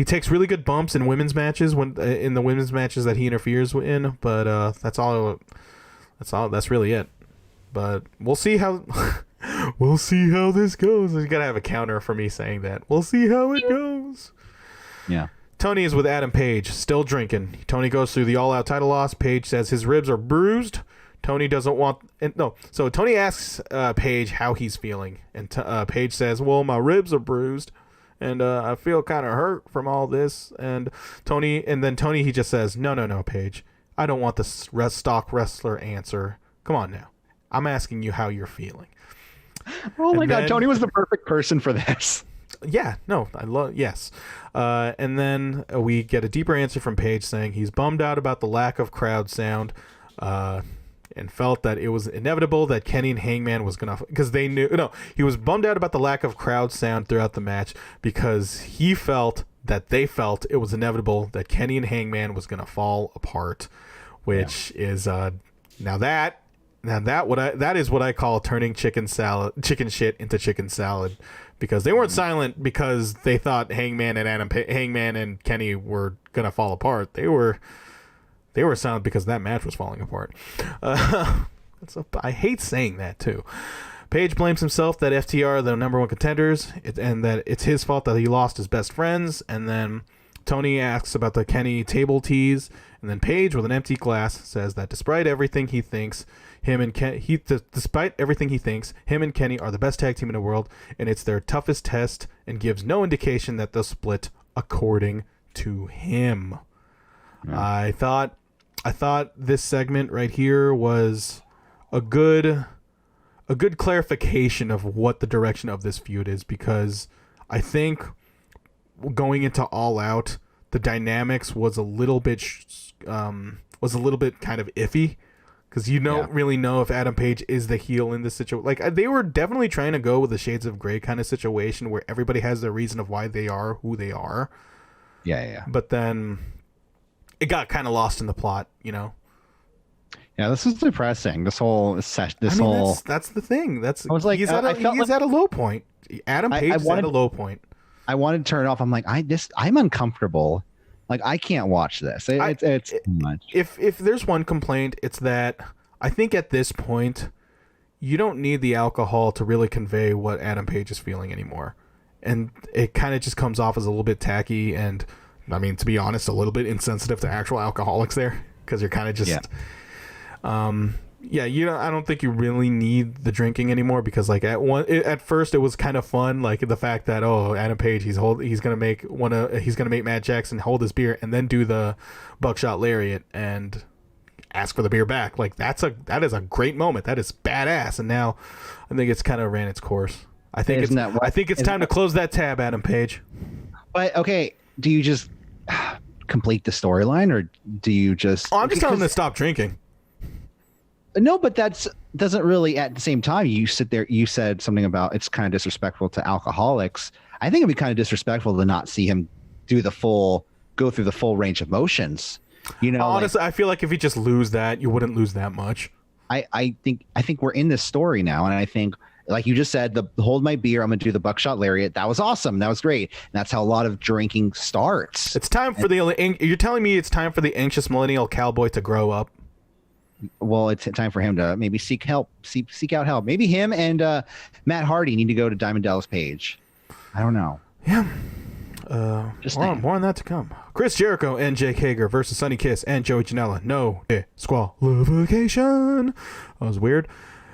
takes really good bumps in women's matches in the women's matches that he interferes in, but that's really it. But we'll see how this goes. You gotta have a counter for me saying that. We'll see how it goes. Yeah. Tony is with Adam Page, still drinking. Tony goes through the all-out title loss. Page says his ribs are bruised. Tony doesn't want... So Tony asks Page how he's feeling. And Page says, well, my ribs are bruised. And I feel kind of hurt from all this. And then Tony, he just says, no, Page. I don't want the stock wrestler answer. Come on now. I'm asking you how you're feeling. Oh my God, Tony was the perfect person for this. Yeah, no, yes. And then we get a deeper answer from Page saying he's bummed out about the lack of crowd sound, and felt that it was inevitable that Kenny and Hangman was gonna, because they knew. No, he was bummed out about the lack of crowd sound throughout the match because he felt that they felt it was inevitable that Kenny and Hangman was gonna fall apart, which is that is what I call turning chicken shit into chicken salad. Because they weren't silent because they thought Hangman and Kenny were gonna fall apart. They were silent because that match was falling apart. I hate saying that too. Page blames himself that FTR are the number one contenders, and that it's his fault that he lost his best friends. And then Tony asks about the Kenny table tease, and then Page, with an empty glass, says that despite everything he thinks, him and Kenny are the best tag team in the world, and it's their toughest test, and gives no indication that they'll split, according to him. Yeah. I thought this segment right here was a good clarification of what the direction of this feud is, because I think going into All Out, the dynamics was a little bit kind of iffy. Because you don't really know if Adam Page is the heel in this situation. Like, they were definitely trying to go with a Shades of Grey kind of situation where everybody has their reason of why they are who they are. Yeah. But then it got kind of lost in the plot, you know? Yeah, this is depressing. This whole session. That's the thing. He's at a low point. Adam Page is at a low point. I wanted to turn it off. I'm like, I'm uncomfortable. Like, I can't watch this. It's too much. If there's one complaint, it's that I think at this point, you don't need the alcohol to really convey what Adam Page is feeling anymore. And it kind of just comes off as a little bit tacky and, I mean, to be honest, a little bit insensitive to actual alcoholics there. Because you're kind of just... I don't think you really need the drinking anymore, because like at first it was kind of fun, like the fact that Adam Page he's gonna make Matt Jackson hold his beer and then do the buckshot lariat and ask for the beer back. Like that is a great moment. That is badass. And now I think it's kind of ran its course. I think it's time to close that tab, Adam Page. But okay, do you just complete the storyline, or do you just? I'm just telling him to stop drinking. No, but that doesn't really. At the same time, you sit there. You said something about it's kind of disrespectful to alcoholics. I think it'd be kind of disrespectful to not see him go through the full range of motions. You know, honestly, I feel like if you just lose that, you wouldn't lose that much. I think we're in this story now, and I think, like you just said, the hold my beer, I'm gonna do the buckshot lariat. That was awesome. That was great. And that's how a lot of drinking starts. It's time for you're telling me it's time for the anxious millennial cowboy to grow up. Well, it's time for him to maybe seek out help. Maybe him and Matt Hardy need to go to Diamond Dallas Page. I don't know. Yeah. More on that to come. Chris Jericho and Jake Hager versus Sonny Kiss and Joey Janela. No disqualification. That was weird.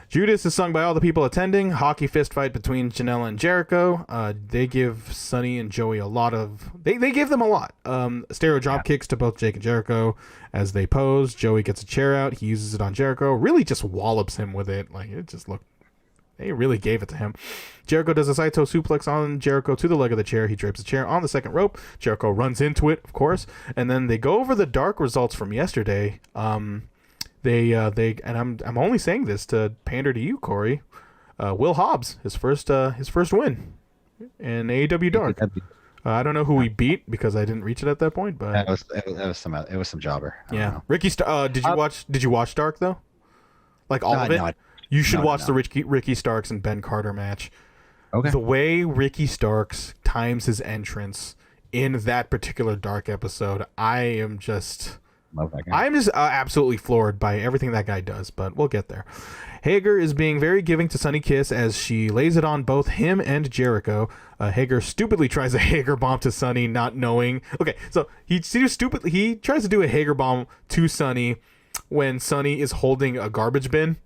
Judas is sung by all the people attending. Hockey fist fight between Janela and Jericho. They give Sonny and Joey a lot of... They give them a lot. Stereo drop kicks to both Jake and Jericho as they pose. Joey gets a chair out. He uses it on Jericho. Really just wallops him with it. Like, it just looked... They really gave it to him. Jericho does a Saito suplex on Jericho to the leg of the chair. He drapes the chair on the second rope. Jericho runs into it, of course. And then they go over the dark results from yesterday. They and I'm only saying this to pander to you, Corey. Will Hobbs, his first win in AEW Dark. I don't know who he beat because I didn't reach it at that point, but it was some jobber. Yeah, Ricky. Did you watch Dark though? Like all of it? No, you should watch the Ricky Starks and Ben Carter match. Okay. The way Ricky Starks times his entrance in that particular Dark episode, I'm just absolutely floored by everything that guy does, but we'll get there. Hager is being very giving to Sonny Kiss as she lays it on both him and Jericho. Hager stupidly tries a Hager bomb to Sonny, not knowing. Okay, so he tries to do a Hager bomb to Sonny when Sonny is holding a garbage bin,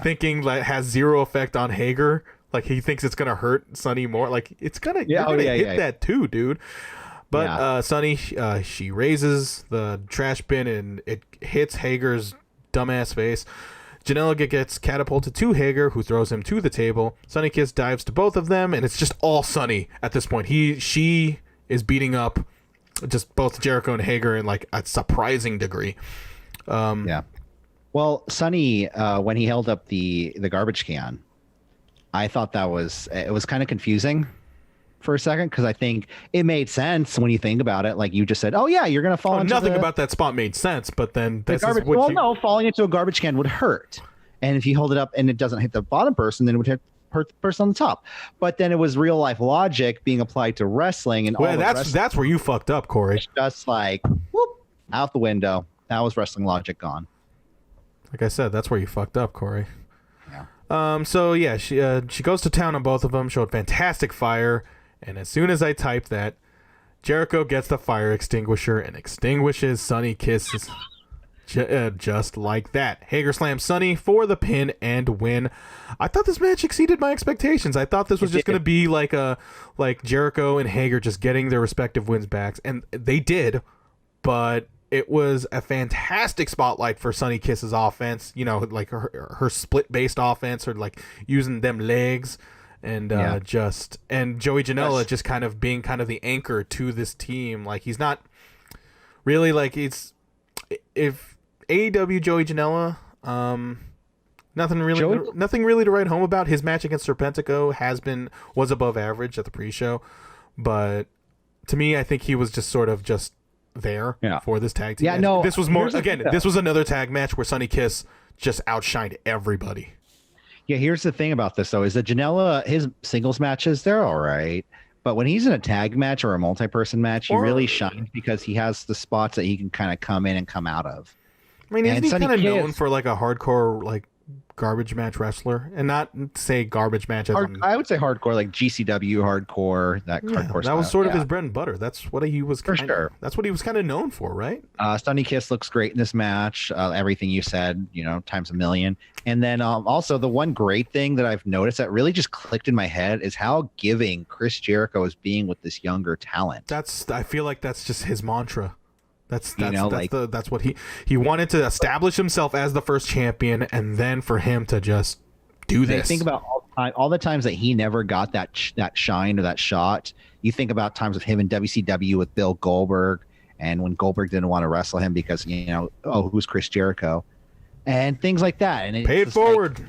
thinking that has zero effect on Hager. Like, he thinks it's gonna hurt Sonny more. Like, it's gonna hit that too, dude. But Sonny, she raises the trash bin and it hits Hager's dumbass face. Janela gets catapulted to Hager, who throws him to the table. Sonny Kiss dives to both of them, and it's just all Sonny at this point. She is beating up just both Jericho and Hager in like a surprising degree. Well, Sonny, when he held up the garbage can, I thought it was kind of confusing for a second, because I think it made sense when you think about it. Like you just said, oh yeah, you're gonna fall into nothing about that spot made sense, but then falling into a garbage can would hurt, and if you hold it up and it doesn't hit the bottom person, then it would hurt the person on the top. But then it was real life logic being applied to wrestling, and that's where you fucked up, Corey. It's just like whoop, out the window. That was wrestling logic gone. Like I said, that's where you fucked up, Corey. Yeah. So yeah, she goes to town on both of them. Showed fantastic fire. And as soon as I type that, Jericho gets the fire extinguisher and extinguishes Sonny Kiss just like that. Hager slams Sonny for the pin and win. I thought this match exceeded my expectations. I thought this was just going to be like Jericho and Hager just getting their respective wins back, and they did. But it was a fantastic spotlight for Sonny Kiss's offense. You know, like her split-based offense, or like using them legs. And Joey Janela just kind of being kind of the anchor to this team. Like, he's not really like, if AEW Joey Janela, nothing really to write home about. His match against Serpentico was above average at the pre-show, but to me, I think he was just sort of just there for this tag team. Yeah, no, this was this was another tag match where Sonny Kiss just outshined everybody. Yeah, here's the thing about this, though, is that Janela, his singles matches, they're all right. But when he's in a tag match or a multi-person match, he really shines because he has the spots that he can kind of come in and come out of. I mean, isn't he kind of known for like a hardcore, like, garbage match wrestler? And not say garbage match. I would say hardcore, like GCW hardcore, hardcore that was sort of his bread and butter. That's what he was That's what he was kind of known for, right? Sonny Kiss looks great in this match. Everything you said, times a million. And then also the one great thing that I've noticed that really just clicked in my head is how giving Chris Jericho is being with this younger talent. I feel like that's just his mantra. That's what he wanted to establish himself as the first champion, and then for him to just do this. Think about all the times that he never got that shine or that shot. You think about times with him in WCW with Bill Goldberg, and when Goldberg didn't want to wrestle him because who's Chris Jericho, and things like that. And paid it forward.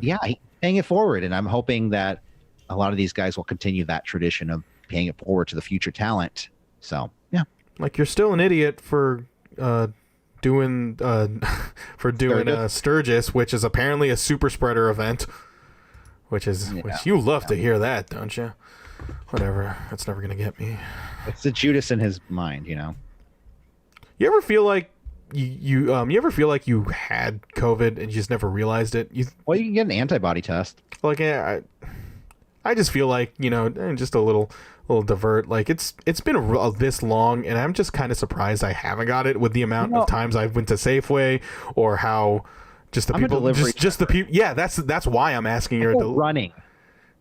Yeah, paying it forward, and I'm hoping that a lot of these guys will continue that tradition of paying it forward to the future talent. So yeah. Like, you're still an idiot for doing Sturgis, which is apparently a super spreader event. Which you love to hear that, don't you? Whatever, that's never gonna get me. It's the Judas in his mind, You ever feel like you ever feel like you had COVID and you just never realized it? You can get an antibody test. Like, I just feel like just a little divert. Like, it's been this long, and I'm just kind of surprised I haven't got it with the amount of times I've went to Safeway, or how Just the I'm a people. delivery Just the people. Yeah, that's why I'm asking you. Running.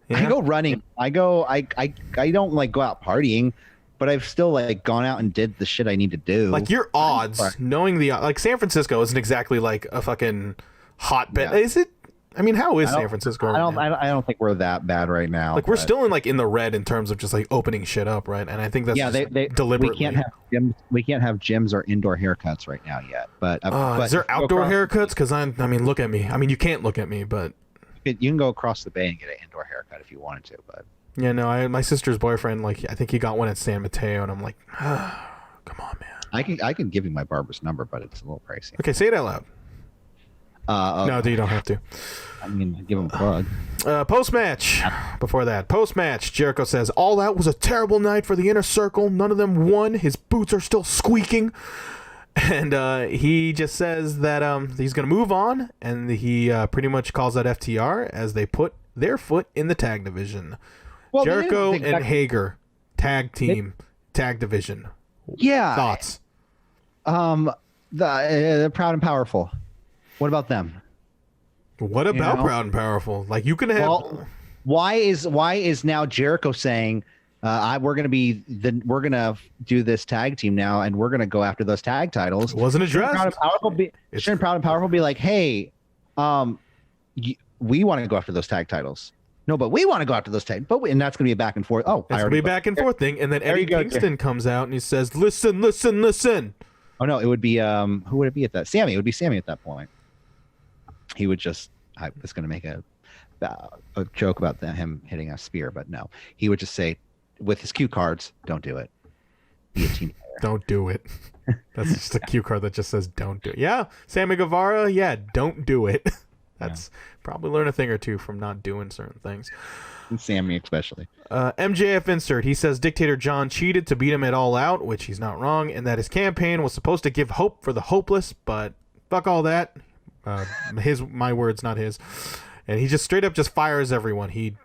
Yeah? I go running. I don't like go out partying, but I've still like gone out and did the shit I need to do. Like your odds, knowing the like San Francisco isn't exactly like a fucking hotbed. Yeah. Is it? I mean, how is San Francisco? I don't think we're that bad right now. Like we're still in the red in terms of just like opening shit up, right? And I think that's they deliberately. We can't have gyms or indoor haircuts right now yet. But is there outdoor haircuts? Because I mean, look at me. I mean, you can't look at me, but you can go across the bay and get an indoor haircut if you wanted to. But yeah, no, my sister's boyfriend, like I think he got one at San Mateo, and I'm like, come on, man. I can give you my barber's number, but it's a little pricey. Okay, say it out loud. No, you don't have to. I mean, give him a plug. Post-match. Before that, post-match, Jericho says, All Out was a terrible night for the Inner Circle. None of them won. His boots are still squeaking. And he just says that he's going to move on, and he pretty much calls out FTR as they put their foot in the tag division. Well, Jericho and Hager, tag team, tag division. Yeah. Thoughts? The Proud and Powerful. What about them? What about Proud and Powerful? Like you can have. Well, why is now Jericho saying we're gonna do this tag team now and we're gonna go after those tag titles? It wasn't addressed. Shouldn't Proud and Powerful be like, hey, we want to go after those tag titles? No, but we want to go after those tag. And that's gonna be a back and forth. Oh, it's gonna be a back and forth thing. And then Eddie Kingston comes out and he says, "Listen, listen, listen." Oh no, it would be who would it be at that? Sammy. It would be Sammy at that point. He would I was going to make a joke about him hitting a spear, but no. He would just say, with his cue cards, don't do it. Be a team player. Don't do it. That's just a cue card that just says, don't do it. Yeah, Sammy Guevara, don't do it. That's probably learn a thing or two from not doing certain things. And Sammy especially. MJF insert. He says Dictator John cheated to beat him at All Out, which he's not wrong, and that his campaign was supposed to give hope for the hopeless, but fuck all that. My words, not his. And he just straight up just fires everyone. He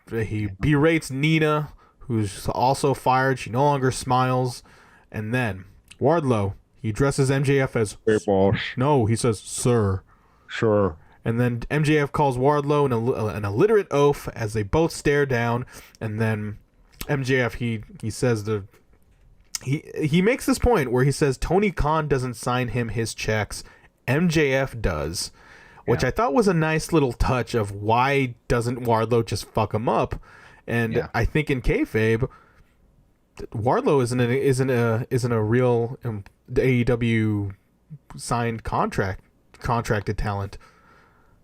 berates Nina, who's also fired. She no longer smiles. And then Wardlow, he dresses MJF as hey, boss. No, he says sir. Sure. And then MJF calls Wardlow an illiterate oaf as they both stare down. And then MJF he says he makes this point where he says Tony Khan doesn't sign him his checks. MJF does. Which I thought was a nice little touch of why doesn't Wardlow just fuck him up, and I think in kayfabe, Wardlow isn't a real AEW signed contracted talent,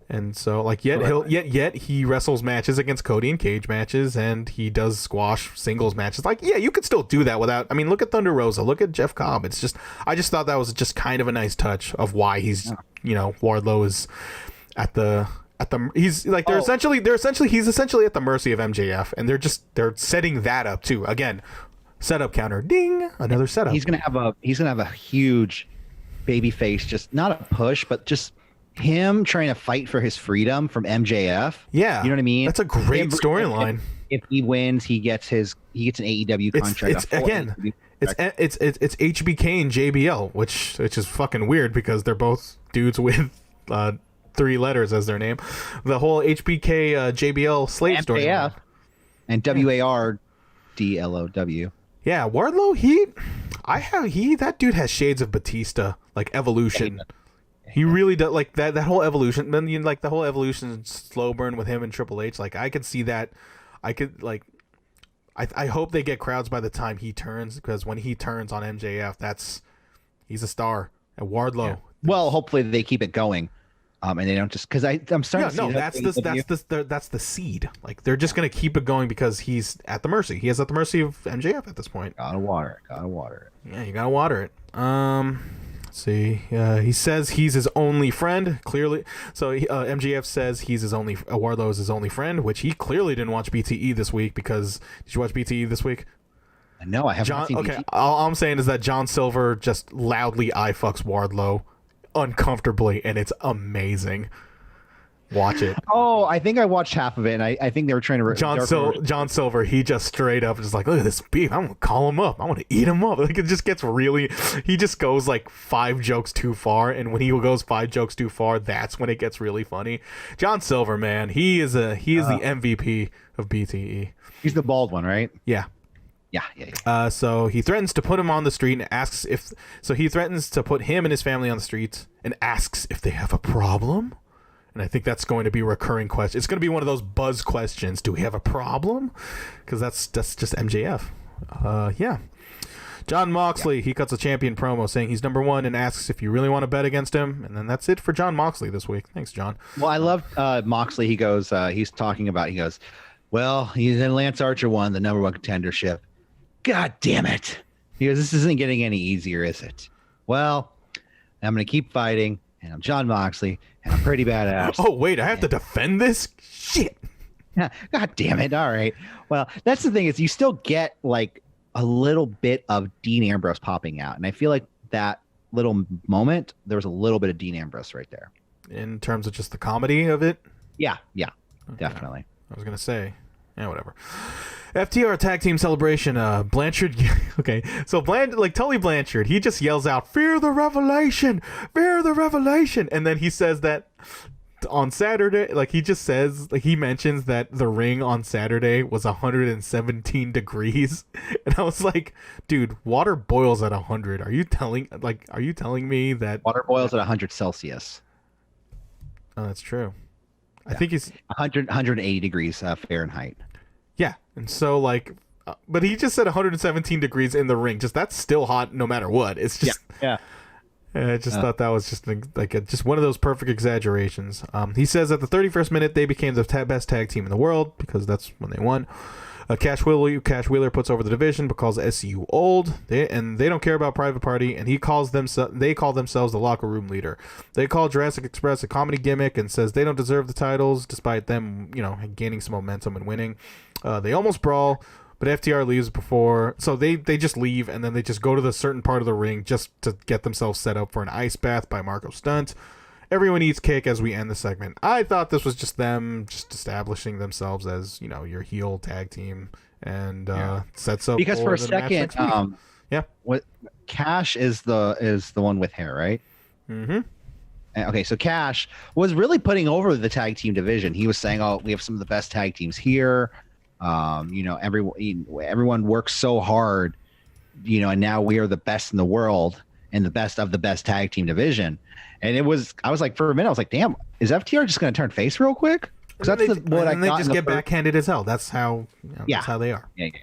and so like yet he wrestles matches against Cody in cage matches, and he does squash singles matches. Like you could still do that without. I mean, look at Thunder Rosa, look at Jeff Cobb. It's just I just thought that was just kind of a nice touch of why he's. Wardlow is at the he's like he's essentially at the mercy of MJF, and they're setting that up too. Again, setup counter, ding, another setup. He's gonna have a huge baby face, just not a push, but just him trying to fight for his freedom from MJF. Yeah, you know what I mean. That's a great storyline. If he wins, he gets an AEW contract. It's HBK and JBL, which is fucking weird because they're both dudes with 3 letters as their name. The whole HBK JBL slave story. And WARDLOW. Yeah, Wardlow, that dude has shades of Batista, like evolution. He really does, like that whole evolution. Then like the whole evolution slow burn with him and Triple H. Like I could see that. I hope they get crowds by the time he turns, because when he turns on MJF, he's a star. And Wardlow. Yeah. Well, hopefully they keep it going, and they don't just because I'm starting to see that's the seed. Like they're just gonna keep it going because he's at the mercy. He is at the mercy of MJF at this point. Gotta water it. Yeah, you gotta water it. Let's see. He says he's his only friend. Clearly, so MJF says Wardlow is his only friend, which he clearly didn't watch BTE this week because did you watch BTE this week? No, I haven't seen BTE. All I'm saying is that John Silver just loudly eye fucks Wardlow uncomfortably, and it's amazing. Watch it. Oh, I think I watched half of it, and I think they were trying to. John Silver, he just straight up just like, look at this beef. I'm gonna call him up. I want to eat him up. Like it just gets really. He just goes like 5 jokes too far, and when he goes 5 jokes too far, that's when it gets really funny. John Silver, man, he is the MVP of BTE. He's the bald one, right? Yeah. Yeah. So he threatens to put him on the street and asks if. So he threatens to put him and his family on the streets and asks if they have a problem. And I think that's going to be a recurring question. It's going to be one of those buzz questions. Do we have a problem? Because that's just MJF. Yeah. John Moxley, he cuts a champion promo saying he's number 1 and asks if you really want to bet against him. And then that's it for John Moxley this week. Thanks, John. Well, I love Moxley. He goes, well, he's in Lance Archer won the number 1 contendership. God damn it. He goes, this isn't getting any easier, is it? Well, I'm going to keep fighting, and I'm John Moxley, and I'm pretty badass. Oh, wait, I have to defend this? Shit. God damn it. All right. Well, that's the thing is you still get like a little bit of Dean Ambrose popping out. And I feel like that little moment, there was a little bit of Dean Ambrose right there. In terms of just the comedy of it? Yeah, definitely. I was going to say, yeah, whatever. FTR tag team celebration. Blanchard. Okay, so Tully Blanchard, he just yells out, "Fear the revelation! Fear the revelation!" And then he says that on Saturday, like he just says, like he mentions that the ring on Saturday was 117 degrees, and I was like, dude, water boils at 100. Are you telling me that water boils at 100 Celsius? Oh, that's true. Yeah. I think he's 180 degrees Fahrenheit. Yeah, and so like, but he just said 117 degrees in the ring. Just that's still hot no matter what. It's just yeah. I just thought that was just just one of those perfect exaggerations. He says at the 31st minute they became the best tag team in the world because that's when they won. Cash Wheeler puts over the division but calls SCU old. They don't care about Private Party, and they call themselves the locker room leader. They call Jurassic Express a comedy gimmick and says they don't deserve the titles despite them, gaining some momentum and winning. They almost brawl, but FTR leaves before, so they just leave and then they just go to the certain part of the ring just to get themselves set up for an ice bath by Marco Stunt. Everyone eats cake as we end the segment. I thought this was just them just establishing themselves as, your heel tag team and sets up because for a second, what Cash is the one with hair, right? Mm-hmm. Okay, so Cash was really putting over the tag team division. He was saying, "Oh, we have some of the best tag teams here. Everyone works so hard, and now we are the best in the world and the best of the best tag team division." And I was like, for a minute, I was like, damn, is FTR just going to turn face real quick? Because that's what I got. They just get backhanded as hell. That's how, that's how they are. They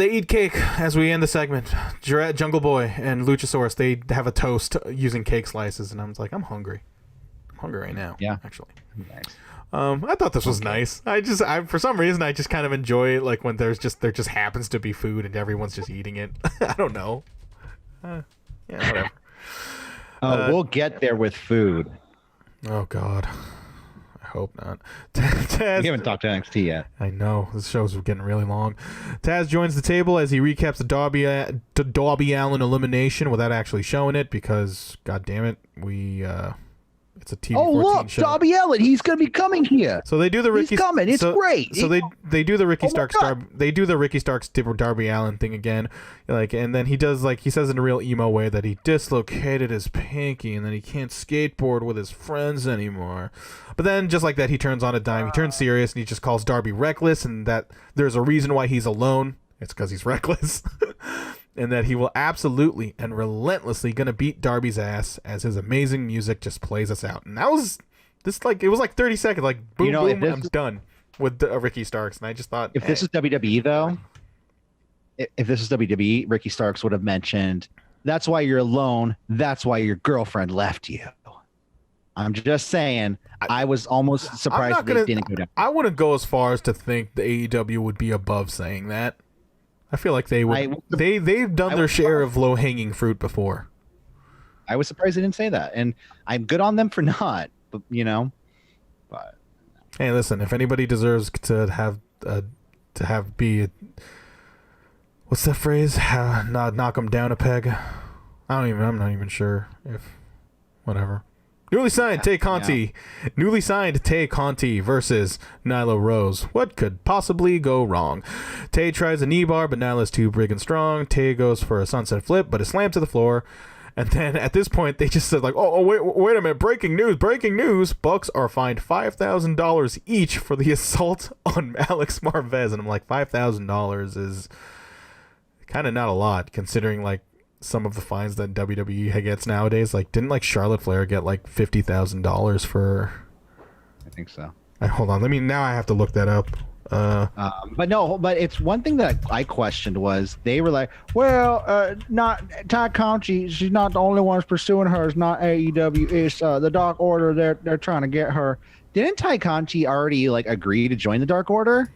eat cake as we end the segment. Jungle Boy and Luchasaurus, they have a toast using cake slices, and I was like, I'm hungry. I'm hungry right now. Yeah, actually. Nice. I thought this was nice. I for some reason I just kind of enjoy it, like when there just happens to be food and everyone's just eating it. I don't know. Whatever. We'll get there with food. Oh God, I hope not. We haven't talked to NXT yet. I know this show's getting really long. Taz joins the table as he recaps the Darby Allin elimination without actually showing it because, God damn it, it's a TV 14 look, show. Darby Allin, he's gonna be coming here. So they do the Ricky. He's coming. It's great. So they do the Ricky Starks. They do the Ricky Starks Darby Allin thing again, and then he does he says in a real emo way that he dislocated his pinky and then he can't skateboard with his friends anymore. But then just like that, he turns on a dime. He turns serious and he just calls Darby reckless and that there's a reason why he's alone. It's because he's reckless. And that he will absolutely and relentlessly gonna beat Darby's ass as his amazing music just plays us out. And that was it was like 30 seconds, like boom, boom, I'm done with Ricky Starks. And I just thought, if this is WWE though, if this is WWE, Ricky Starks would have mentioned, "That's why you're alone. That's why your girlfriend left you." I'm just saying. I was almost surprised that they didn't go down. I wouldn't go as far as to think the AEW would be above saying that. I feel like they would. They've done their share of low hanging fruit before. I was surprised they didn't say that, and I'm good on them for not. But But hey, listen, if anybody deserves to have what's that phrase? Not knock them down a peg. I'm not even sure if whatever. Newly signed Tay Conti. Yeah. Newly signed Tay Conti versus Nilo Rose. What could possibly go wrong? Tay tries a knee bar, but Nilo's too big and strong. Tay goes for a sunset flip, but is slammed to the floor. And then at this point, they just said like, wait a minute, breaking news. Bucks are fined $5,000 each for the assault on Alex Marvez. And I'm like, $5,000 is kind of not a lot considering like some of the fines that WWE gets nowadays. Like, didn't like Charlotte Flair get like $50,000 for? I think so. Hold on, now I have to look that up. But it's one thing that I questioned was they were like, not Tay Conti. She's not the only ones pursuing her. It's not AEW. It's the Dark Order. They're trying to get her. Didn't Tay Conti already like agree to join the Dark Order?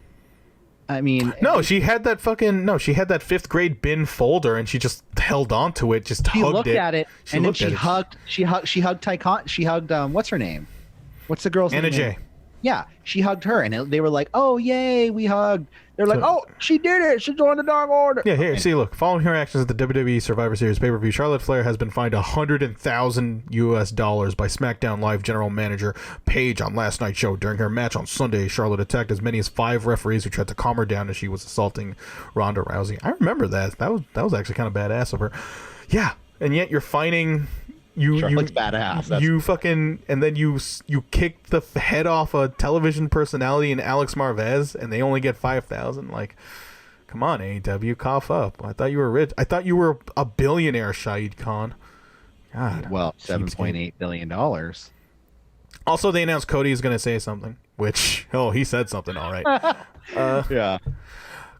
I mean, she had that fifth grade bin folder and she just held on to it, just hugged it. She looked at it, and then she hugged Tay Conti. She hugged what's her name? What's the girl's name? Anna Jay. Yeah, she hugged her, and they were like, "Oh, yay, we hugged." They're like, "Oh, she did it. She joined the Dark Order." Yeah, here, see, look. Following her actions at the WWE Survivor Series pay-per-view, Charlotte Flair has been fined $100,000 by SmackDown Live general manager Paige on last night's show. During her match on Sunday, Charlotte attacked as many as 5 referees who tried to calm her down as she was assaulting Ronda Rousey. I remember that. That was actually kind of badass of her. Yeah, and yet you're fining. Charlotte's badass. You fucking, and then you kicked the head off a television personality in Alex Marvez, and they only get $5,000. Like, come on, AEW, cough up. I thought you were rich. I thought you were a billionaire, Shahid Khan. God. Well, $7.8 billion. Also, they announced Cody is going to say something, which he said something. All right. Yeah.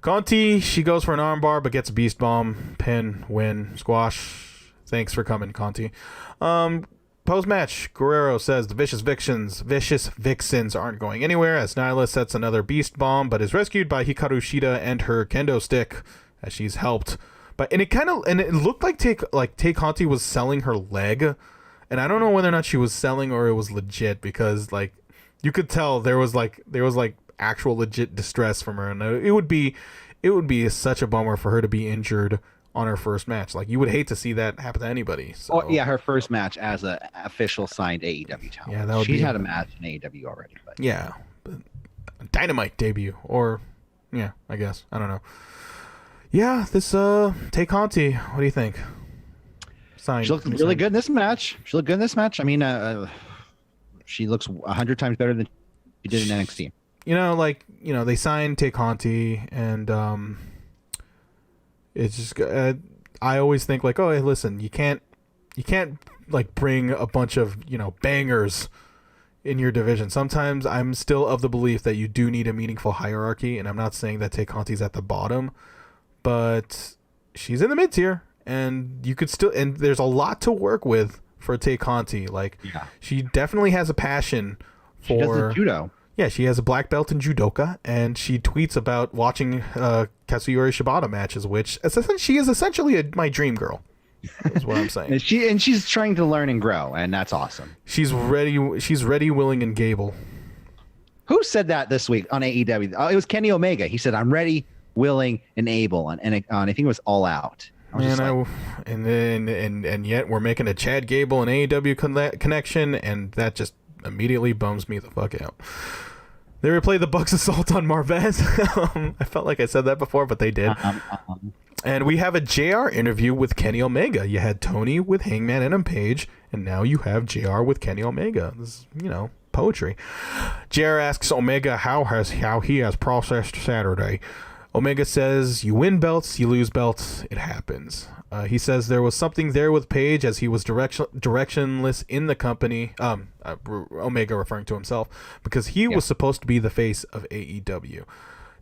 Conti, she goes for an armbar, but gets a beast bomb, pin, win, squash. Thanks for coming, Conti. Post-match, Guerrero says the Vicious Vixens aren't going anywhere as Nyla sets another beast bomb, but is rescued by Hikaru Shida and her kendo stick as she's helped. And it looked like Tay Conti was selling her leg, and I don't know whether or not she was selling or it was legit because like you could tell there was actual legit distress from her, and it would be such a bummer for her to be injured on her first match. Like, you would hate to see that happen to anybody. So. Oh, yeah, her first match as an official signed AEW talent. Yeah, she's had a match in AEW already. But. Yeah, but Dynamite debut, or yeah, I guess I don't know. Yeah, this Tay Conti. What do you think? She looked really good in this match. I mean, she looks 100 times better than she did in NXT. They signed Tay Conti, and it's just I always think like, oh, hey, listen, you can't like bring a bunch of bangers in your division. Sometimes I'm still of the belief that you do need a meaningful hierarchy, and I'm not saying that Tay Conti's at the bottom, but she's in the mid tier, and you could still, and there's a lot to work with for Tay Conti. Like, she definitely has a passion for. She does the judo. Yeah, she has a black belt in judoka, and she tweets about watching Katsuyori Shibata matches, which she is essentially my dream girl. Is what I'm saying. and she's trying to learn and grow, and that's awesome. She's ready, willing, and Gable. Who said that this week on AEW? It was Kenny Omega. He said, "I'm ready, willing, and able," and I think it was All Out. And yet we're making a Chad Gable and AEW connection, and that just immediately bums me the fuck out. They replayed the Bucks assault on Marvez. I felt like I said that before, but they did. And we have a JR interview with Kenny Omega. You had Tony with Hangman Adam Page, and now you have JR with Kenny Omega. This is, poetry. JR asks Omega how he has processed Saturday. Omega says, you win belts, you lose belts, it happens. He says there was something there with Page as he was directionless in the company. Omega referring to himself, because he was supposed to be the face of AEW.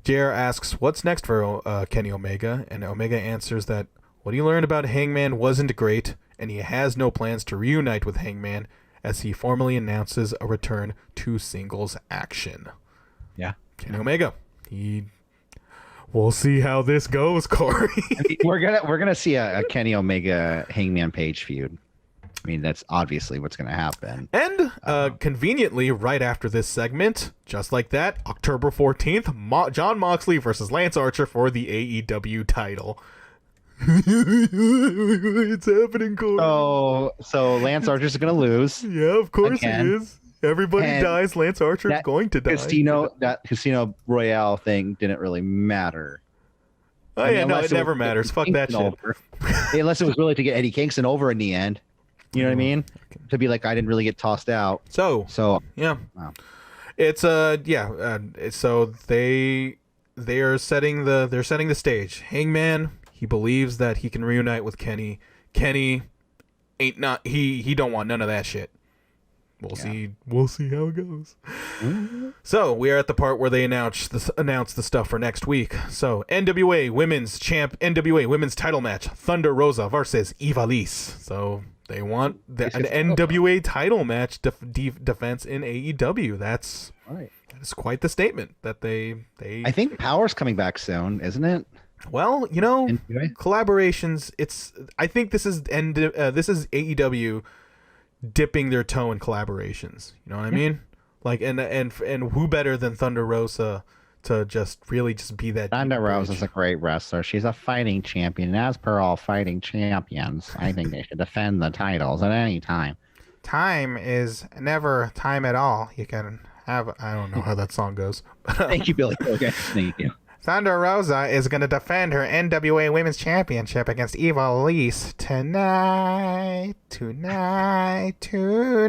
JR asks, what's next for Kenny Omega? And Omega answers that what he learned about Hangman wasn't great, and he has no plans to reunite with Hangman as he formally announces a return to singles action. Yeah. Kenny Omega. We'll see how this goes, Corey. we're gonna see a Kenny Omega Hangman Page feud. I mean, that's obviously what's gonna happen. And conveniently, right after this segment, just like that, October 14th, Jon Moxley versus Lance Archer for the AEW title. It's happening, Corey. So Lance Archer's going to lose. Yeah, of course again. he is. Everybody dies. Lance Archer's going to die. That Casino Royale thing didn't really matter. Oh, yeah, no, it never matters. Fuck that shit. Unless it was really to get Eddie Kingston over in the end. You know what I mean? Okay. To be like, I didn't really get tossed out. So yeah. Wow. It's so they are setting the stage. Hangman, he believes that he can reunite with Kenny. Kenny he don't want none of that shit. We'll see how it goes. Mm-hmm. So we are at the part where they announce the stuff for next week. So NWA Women's title match, Thunder Rosa versus Ivelisse. So they want an NWA title match defense in AEW. That is quite the statement that they. I think Power's coming back soon, isn't it? Well, collaborations. I think this is AEW dipping their toe in collaborations. You know what I mean? Like, and who better than Thunder Rosa to just be that. Thunder Rosa is a great wrestler. She's a fighting champion. As per all fighting champions, I think they should defend the titles at any time. Time is never time at all. You can have. I don't know how that song goes. Thank you, Billy. Okay, thank you. Thunder Rosa is going to defend her NWA Women's Championship against Ivelisse tonight. I'm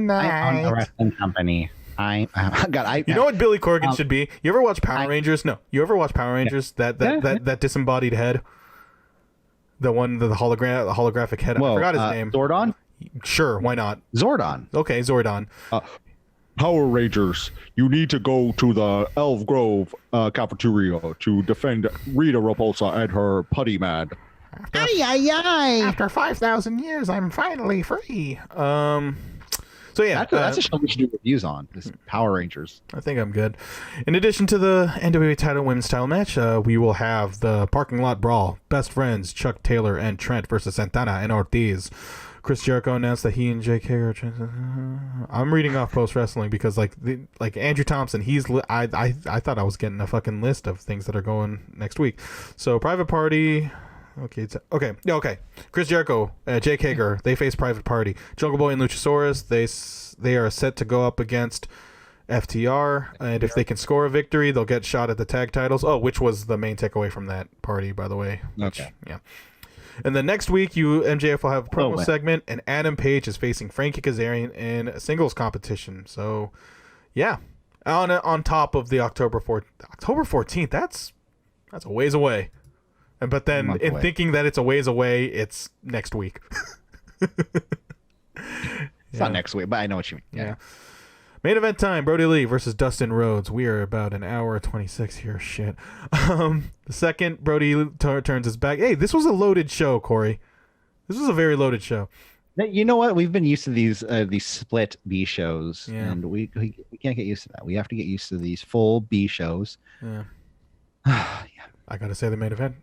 on the wrestling company. You know what Billy Corgan should be? You ever watch Power Rangers? No. You ever watch Power Rangers? Yeah. That disembodied head? The one, the holographic head. Whoa, I forgot his name. Zordon? Sure, why not? Zordon. Okay, Zordon. Power Rangers, you need to go to the Elf Grove cafeteria to defend Rita Repulsa and her putty man. After 5,000 years, I'm finally free. So yeah, that's a show we should do reviews on. This Power Rangers. I think I'm good. In addition to the NWA women's title match, we will have the parking lot brawl. Best friends Chuck Taylor and Trent versus Santana and Ortiz. Chris Jericho announced that he and Jake Hager. I'm reading off Post Wrestling because like Andrew Thompson, I thought I was getting a fucking list of things that are going next week. So Private Party. Okay. Chris Jericho, Jake Hager, they face Private Party. Jungle Boy and Luchasaurus, they are set to go up against FTR, and if they can score a victory, they'll get shot at the tag titles. Oh, which was the main takeaway from that party, by the way. Okay. Yeah. And then next week, MJF will have a promo segment, and Adam Page is facing Frankie Kazarian in a singles competition. So, yeah, on top of the October 14th, that's a ways away. But then, in thinking that it's a ways away, it's next week. It's not next week, but I know what you mean. Yeah. Main event time, Brody Lee versus Dustin Rhodes. We are about an hour 26 here. Shit. The second Brody turns his back. Hey, this was a loaded show, Corey. This was a very loaded show. You know what? We've been used to these split B shows, and we can't get used to that. We have to get used to these full B shows. Yeah. I got to say the main event.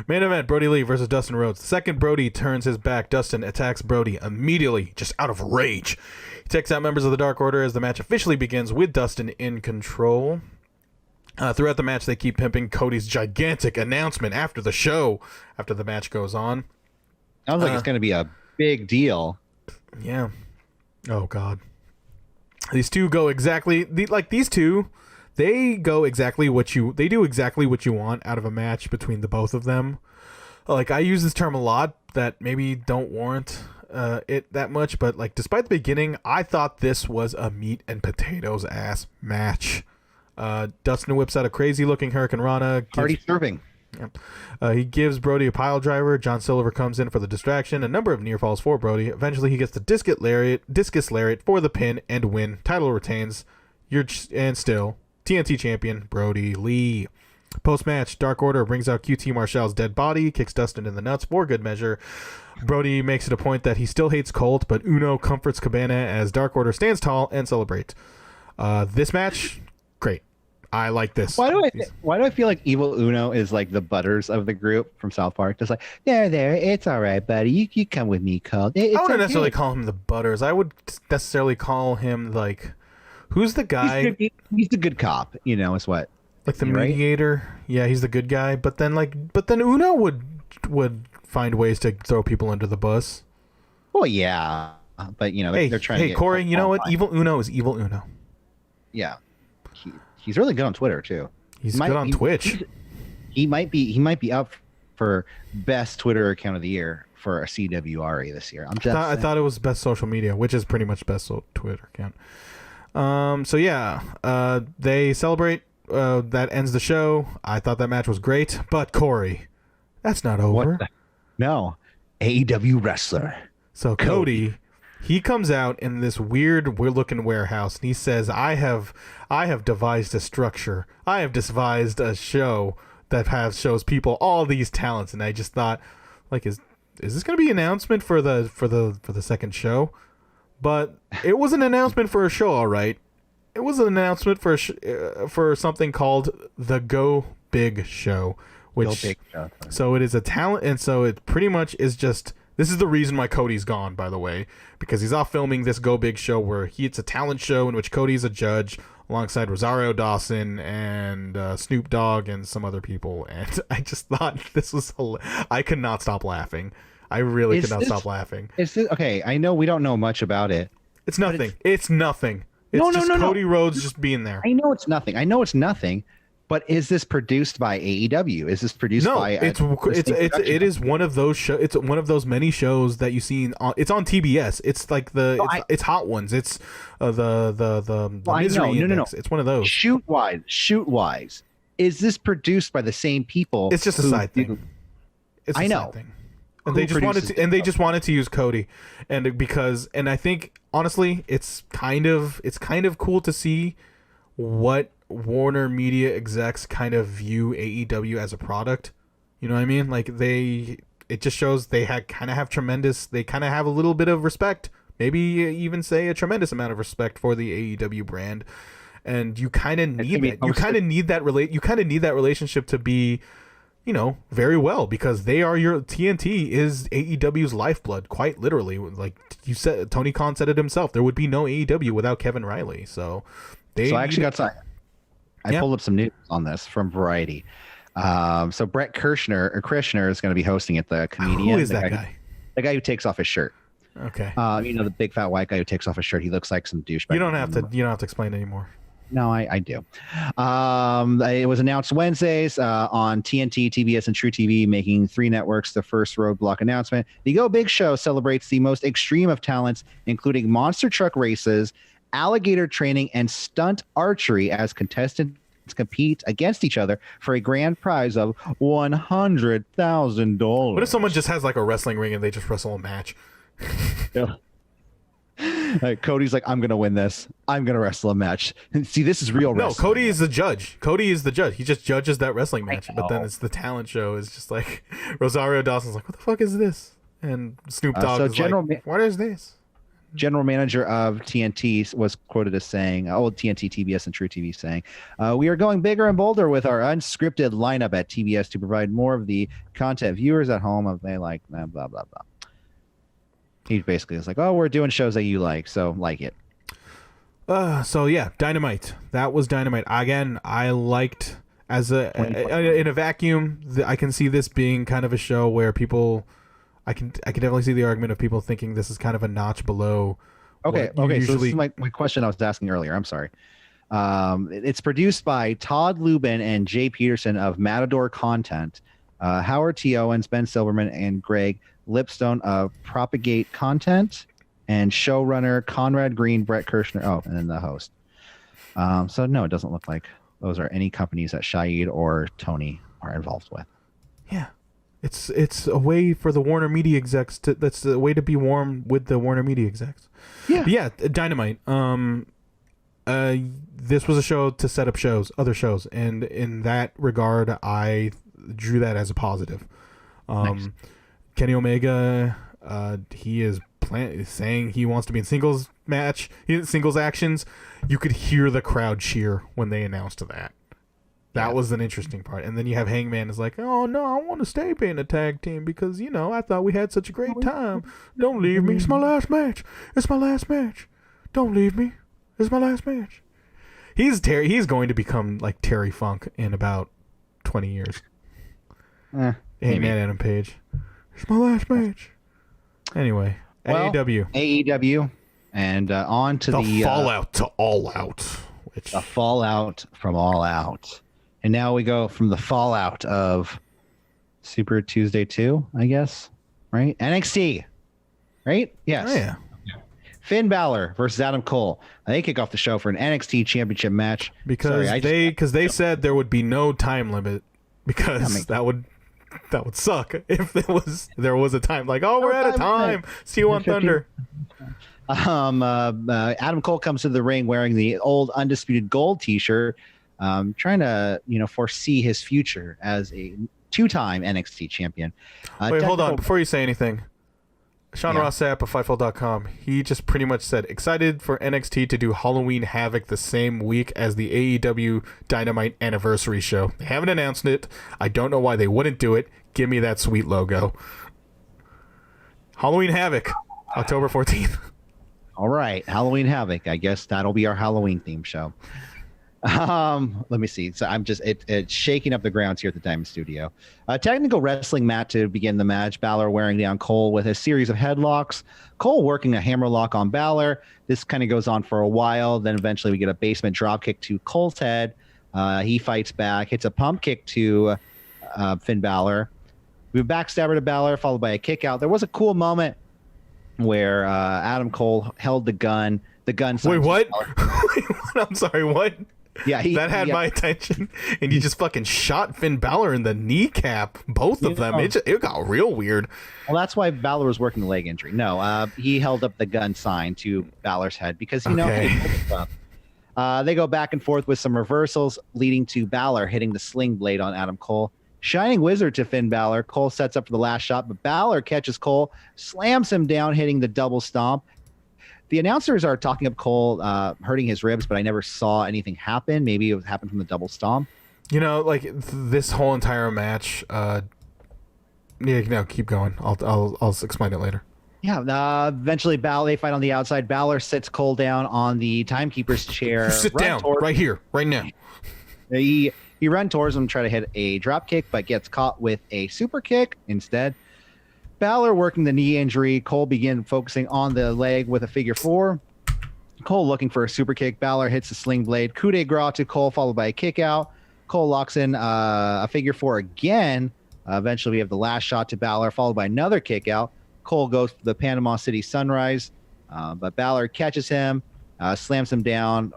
Main event, Brody Lee versus Dustin Rhodes. The second Brody turns his back, Dustin attacks Brody immediately, just out of rage. He takes out members of the Dark Order as the match officially begins with Dustin in control. Throughout the match, they keep pimping Cody's gigantic announcement after the show, after the match goes on. Sounds like it's going to be a big deal. Yeah. Oh, God. These two go exactly... these two... They do exactly what you want out of a match between the both of them. Like, I use this term a lot that maybe don't warrant it that much, but like despite the beginning, I thought this was a meat and potatoes ass match. Dustin whips out a crazy looking Hurricane Rana. Party serving. Yeah. He gives Brody a pile driver. John Silver comes in for the distraction. A number of near falls for Brody. Eventually, he gets the discus lariat for the pin and win. Title retains. And still. TNT champion Brody Lee. Post-match, Dark Order brings out QT Marshall's dead body, kicks Dustin in the nuts for good measure. Brody makes it a point that he still hates Colt, but Uno comforts Cabana as Dark Order stands tall and celebrates. This match, great. I like this. Why do I feel like Evil Uno is like the Butters of the group from South Park? Just like, there, it's all right, buddy. You come with me, Colt. I wouldn't necessarily call him the Butters. I would necessarily call him like... Who's the guy? He's the good cop, is what. Like the mediator? Right? Yeah, he's the good guy. But then Uno would find ways to throw people under the bus. Well, yeah, but they're trying to. Hey, Corey, you know what? Evil Uno is Evil Uno. Yeah, he's really good on Twitter too. He's good on Twitch. He might be up for best Twitter account of the year for a CWRE this year. I thought it was best social media, which is pretty much best Twitter account. So yeah, they celebrate. That ends the show. I thought that match was great, but Corey, that's not over. No, AEW wrestler. So Cody, he comes out in this weird-looking warehouse, and he says, "I have devised a structure. I have devised a show that shows people all these talents." And I just thought, like, is this going to be an announcement for the second show? But it was an announcement for a show, all right. It was an announcement for something called the Go Big Show, so it is a talent, and so it pretty much is just. This is the reason why Cody's gone, by the way, because he's off filming this Go Big show where it's a talent show in which Cody's a judge alongside Rosario Dawson and Snoop Dogg and some other people. And I just thought this was I could not stop laughing. I really could not stop laughing. Okay, I know we don't know much about it. It's nothing. It's nothing. It's just Cody Rhodes just being there. I know it's nothing. But is this produced by AEW? Is this produced by? It is one of those shows. It's one of those many shows that you see. It's on TBS. It's like it's Hot Ones. It's the Misery Index. No. It's one of those. Shoot wise. Is this produced by the same people? It's just a side thing. It's a side thing. And they just wanted to use Cody, and I think honestly, it's kind of cool to see what Warner Media execs kind of view AEW as a product. You know what I mean? Like it just shows they kind of have a little bit of respect, maybe even say a tremendous amount of respect for the AEW brand. And you kind of need that. You kind of need that relationship to be, very well, because they are TNT is AEW's lifeblood, quite literally. Like you said, Tony Khan said it himself. There would be no AEW without Kevin Riley. So I actually got some. I pulled up some news on this from Variety. So Brett Kirshner is going to be hosting it. The comedian. Who is that guy? The guy who takes off his shirt. Okay. The big fat white guy who takes off his shirt. He looks like some douchebag. You don't have to explain anymore. No, I do. It was announced Wednesdays on TNT, TBS, and True TV, making 3 networks the first roadblock announcement. The Go Big Show celebrates the most extreme of talents, including monster truck races, alligator training, and stunt archery, as contestants compete against each other for a grand prize of $100,000. What if someone just has like a wrestling ring and they just wrestle a match? Yeah. Cody's like, I'm gonna win this. I'm gonna wrestle a match. See, this is real wrestling. No, Cody is the judge. He just judges that wrestling match. But then it's the talent show. Is just like Rosario Dawson's like, what the fuck is this? And Snoop Dogg is like, what is this? General manager of TNT was quoted as saying, TNT, TBS, and True TV saying, we are going bigger and bolder with our unscripted lineup at TBS to provide more of the content viewers at home if they like, blah, blah, blah. He basically is like, we're doing shows that you like, so like it. So yeah, Dynamite. That was Dynamite. Again, I liked in a vacuum. I can see this being kind of a show where people. I can definitely see the argument of people thinking this is kind of a notch below. Okay. So this is my question I was asking earlier. I'm sorry. It's produced by Todd Lubin and Jay Peterson of Matador Content, Howard T. Owens, Ben Silverman, and Greg Lipstone of Propagate Content, and showrunner Conrad Green, Brett Kirshner. And then the host. So no, it doesn't look like those are any companies that Shahid or Tony are involved with. Yeah. It's a way for the Warner Media execs that's a way to be warm with the Warner Media execs. Yeah, Dynamite. This was a show to set up other shows, and in that regard, I drew that as a positive. Nice. Kenny Omega, he is saying he wants to be in singles actions. You could hear the crowd cheer when they announced that. That was an interesting part. And then you have Hangman is like, oh, no, I want to stay being a tag team because, I thought we had such a great time. Don't leave me. It's my last match. Don't leave me. It's my last match. He's going to become like Terry Funk in about 20 years. Hangman Adam Page. It's my last match. Anyway, Well, AEW. AEW, and on to The fallout to All Out. Which the fallout from All Out. And now we go from the fallout of Super Tuesday 2, I guess, right? NXT, right? Yes. Oh, yeah. Finn Balor versus Adam Cole. They kick off the show for an NXT Championship match Because they said there would be no time limit because that would suck if there was a time like, oh, we're out of time. See you on Thunder. Adam Cole comes to the ring wearing the old Undisputed Gold T-shirt, trying to foresee his future as a two-time NXT champion. Wait, hold on before you say anything. Sean Ross Sapp of Fightful.com, he just pretty much said, excited for NXT to do Halloween Havoc the same week as the AEW Dynamite Anniversary show. They haven't announced it. I don't know why they wouldn't do it. Give me that sweet logo. Halloween Havoc, October 14th. All right, Halloween Havoc. I guess that'll be our Halloween theme show. Let me see. So I'm just it's shaking up the grounds here at the Diamond Studio. Technical wrestling mat to begin the match. Balor wearing down Cole with a series of headlocks. Cole working a hammerlock on Balor. This kind of goes on for a while. Then eventually we get a basement drop kick to Cole's head. He fights back, hits a pump kick to Finn Balor. We have backstabber to Balor, followed by a kick out. There was a cool moment where Adam Cole held the gun. The gun. Wait, what? I'm sorry, what? Yeah, that had my attention, and he just fucking shot Finn Balor in the kneecap. Both of them. It got real weird. Well, that's why Balor was working the leg injury. No, he held up the gun sign to Balor's head because hey, they go back and forth with some reversals, leading to Balor hitting the sling blade on Adam Cole. Shining Wizard to Finn Balor. Cole sets up for the last shot, but Balor catches Cole, slams him down, hitting the double stomp. The announcers are talking up Cole hurting his ribs, but I never saw anything happen. Maybe it happened from the double stomp. This whole entire match. Keep going. I'll explain it later. Yeah. Eventually, they fight on the outside. Balor sits Cole down on the timekeeper's chair. Sit down right here, right now. He runs towards him, try to hit a drop kick, but gets caught with a super kick instead. Balor working the knee injury. Cole began focusing on the leg with a figure four. Cole looking for a super kick. Balor hits the sling blade. Coup de grace to Cole, followed by a kick out. Cole locks in a figure four again. Eventually, we have the last shot to Balor, followed by another kick out. Cole goes for the Panama City Sunrise, but Balor catches him, slams him down.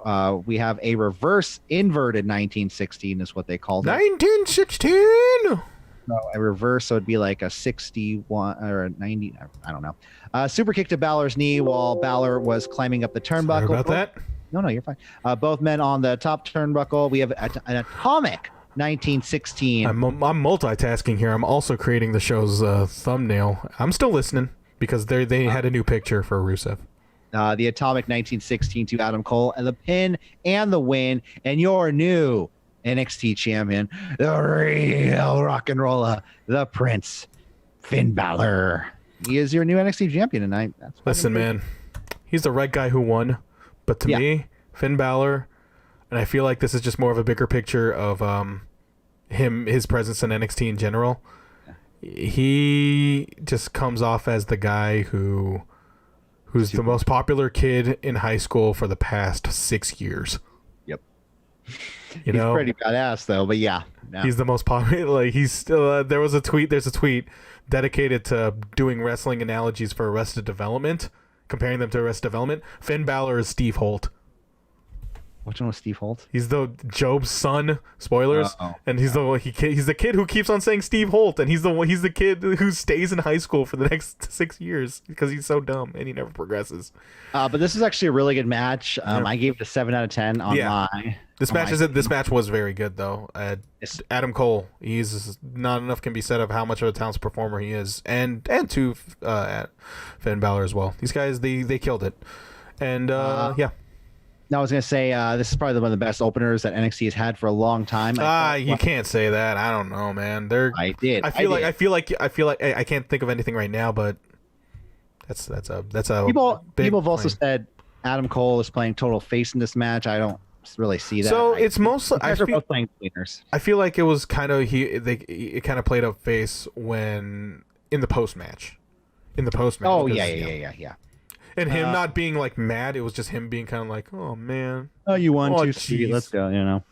We have a reverse inverted 1916 is what they called it. 1916! No, a reverse, so it'd be like a 61 or a 90. I don't know. Super kick to Balor's knee while Balor was climbing up the turnbuckle. Sorry about that. No, you're fine. Both men on the top turnbuckle. We have an atomic 1916. I'm multitasking here. I'm also creating the show's thumbnail. I'm still listening because they had a new picture for Rusev. The atomic 1916 to Adam Cole and the pin and the win, and your new NXT champion, the real rock and roller, the Prince, Finn Balor. He is your new NXT champion tonight. Listen, man, he's the right guy who won, but to me, Finn Balor, and I feel like this is just more of a bigger picture of his presence in NXT in general. He just comes off as the guy who's the most popular kid in high school for the past 6 years. Yep. He's pretty badass though, but yeah. He's the most popular. Like he's still. There's a tweet dedicated to doing wrestling analogies for Arrested Development, comparing them to Arrested Development. Finn Balor is Steve Holt. Which one was Steve Holt? He's the Job's son. Spoilers. And he's the kid who keeps on saying Steve Holt, and he's the kid who stays in high school for the next 6 years because he's so dumb and he never progresses. But this is actually a really good match. I gave it a 7 out of 10 on my. This match was very good though. Adam Cole, he's not enough can be said of how much of a talented performer he is, and to Finn Balor as well. These guys they killed it, and yeah. I was gonna say this is probably one of the best openers that NXT has had for a long time. You can't say that. I don't know, man. I feel like I can't think of anything right now, but that's a people have also said Adam Cole is playing total face in this match. I don't really see that. So it's mostly both playing cleaners. I feel like it was kind of it kind of played up face when in the post match. Oh yeah. And him not being like mad, it was just him being kind of like, oh man. Oh, you won too geez. sweet. Let's go.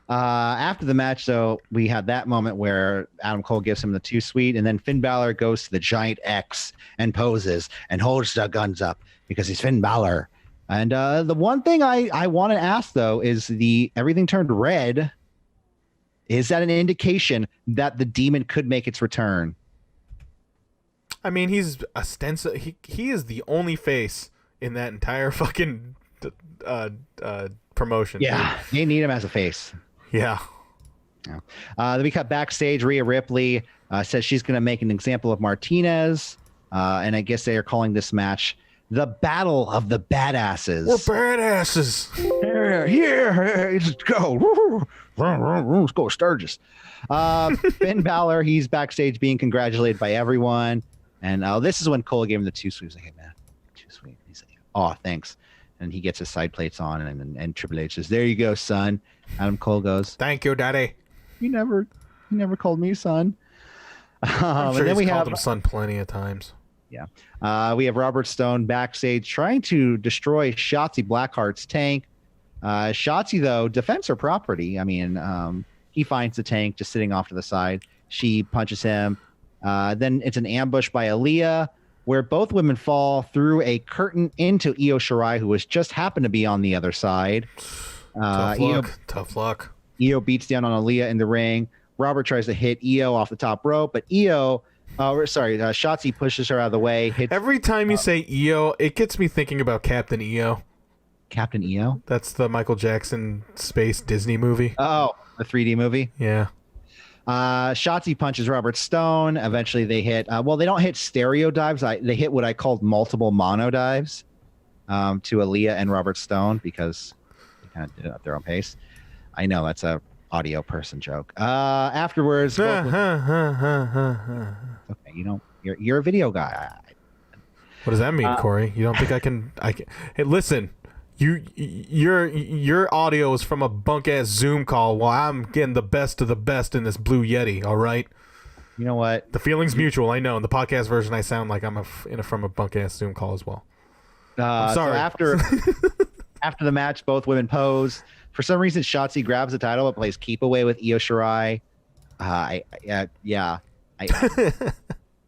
After the match, though, we had that moment where Adam Cole gives him the too sweet, and then Finn Balor goes to the giant X and poses and holds the guns up because he's Finn Balor. And the one thing I want to ask, though, is everything turned red. Is that an indication that the demon could make its return? I mean, he's he is the only face in that entire fucking promotion. Yeah, they need him as a face. Yeah. Then we cut backstage. Rhea Ripley says she's going to make an example of Martinez, and I guess they are calling this match the Battle of the Badasses. We're badasses. Here, let's go. Let's go, Sturgis. Finn Balor, he's backstage being congratulated by everyone. And this is when Cole gave him the too sweet. He's like, hey, man, too sweet. He's like, oh, thanks. And he gets his side plates on, and Triple H says, there you go, son. Adam Cole goes, thank you, Daddy. You never called me son. I'm sure and then he's called him son plenty of times. Yeah. We have Robert Stone backstage trying to destroy Shotzi Blackheart's tank. Shotzi, though, defends her property. I mean, he finds the tank just sitting off to the side. She punches him. Then it's an ambush by Aaliyah, where both women fall through a curtain into Io Shirai, who was just happened to be on the other side. Tough luck. Io beats down on Aaliyah in the ring. Robert tries to hit Io off the top rope, but Shotzi pushes her out of the way. Every time you say Io, it gets me thinking about Captain EO. Captain EO? That's the Michael Jackson space Disney movie. Oh, the 3D movie? Yeah. Shotzi punches Robert Stone. Eventually they hit, they don't hit stereo dives. They hit what I called multiple mono dives to Aaliyah and Robert Stone because they kind of did it at their own pace. I know that's a audio person joke. Afterwards, okay, you're a video guy. What does that mean, Corey? You don't think I can? Hey, listen. Your audio is from a bunk ass Zoom call while I'm getting the best of the best in this Blue Yeti. All right. You know what? The feeling's mutual. I know. In the podcast version, I sound like I'm from a bunk ass Zoom call as well. I'm sorry. So after the match, both women pose. For some reason, Shotzi grabs the title but plays keep away with Io Shirai.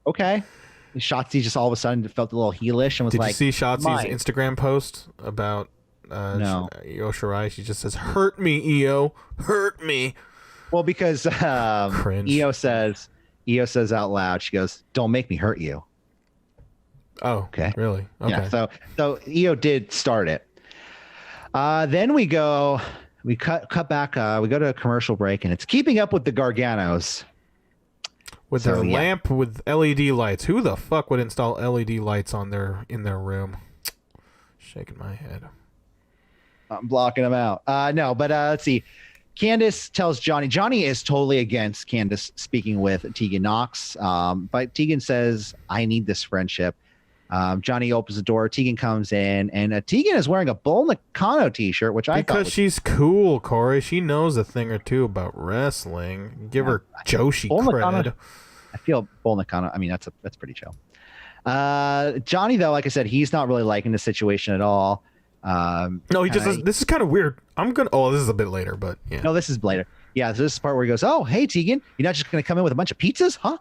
Okay. Shotzi just all of a sudden felt a little heelish and was like, did you see Shotzi's Instagram post about no. Io Shirai? She just says, hurt me, Io. Hurt me. Well, because Io says out loud, she goes, don't make me hurt you. Oh, okay. Really? Okay. Yeah, so Io did start it. Then we cut back, we go to a commercial break, and it's Keeping Up with the Garganos. With their lamp with LED lights. Who the fuck would install LED lights in their room? Shaking my head. I'm blocking them out. No, but let's see. Candice tells Johnny. Johnny is totally against Candice speaking with Tegan Nox. But Tegan says, I need this friendship. Johnny opens the door. Tegan comes in, and Tegan is wearing a Bull Nakano t-shirt, which I thought because she's cool, Corey. She knows a thing or two about wrestling. Give her Joshi cred. Nakano, I feel Bull Nakano. I mean, that's pretty chill. Johnny, though, like I said, he's not really liking the situation at all. No, he just says, this is kind of weird. This is a bit later, but yeah. No, this is later. Yeah, so this is the part where he goes, oh, hey, Tegan, you're not just going to come in with a bunch of pizzas? Huh?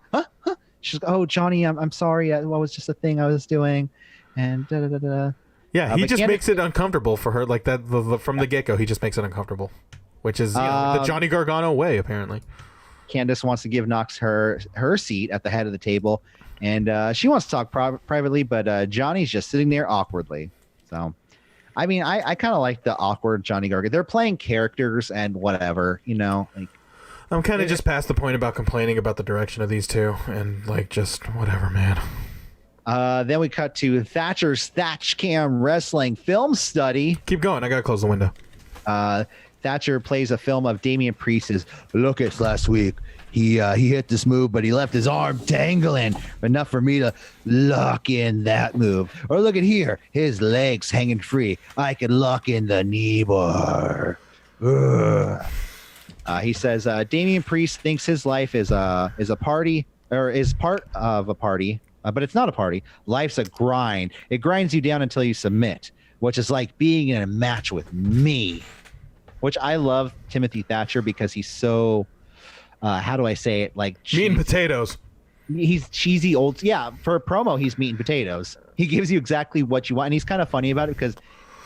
She's like, oh, Johnny, I'm sorry. It was just a thing I was doing. And da-da-da-da. Yeah, he just makes it uncomfortable for her. Like that from the get-go, he just makes it uncomfortable, which is the Johnny Gargano way, apparently. Candice wants to give Nox her seat at the head of the table, and she wants to talk privately, but Johnny's just sitting there awkwardly. So, I mean, I kind of like the awkward Johnny Gargano. They're playing characters and whatever, like. I'm kind of just past the point about complaining about the direction of these two, and just whatever, man. Then we cut to Thatcher's Thatch Cam Wrestling film study. Keep going. I gotta close the window. Thatcher plays a film of Damian Priest's. Look, it's last week. He hit this move, but he left his arm dangling enough for me to lock in that move. Or look at here, his legs hanging free. I could lock in the knee bar. He says Damian Priest thinks his life is a party, or is part of a party, but it's not a party. Life's a grind. It grinds you down until you submit, which is like being in a match with me. Which I love Timothy Thatcher because he's so, how do I say it? Like meat and potatoes. He's cheesy old. Yeah, for a promo, he's meat and potatoes. He gives you exactly what you want, and he's kind of funny about it because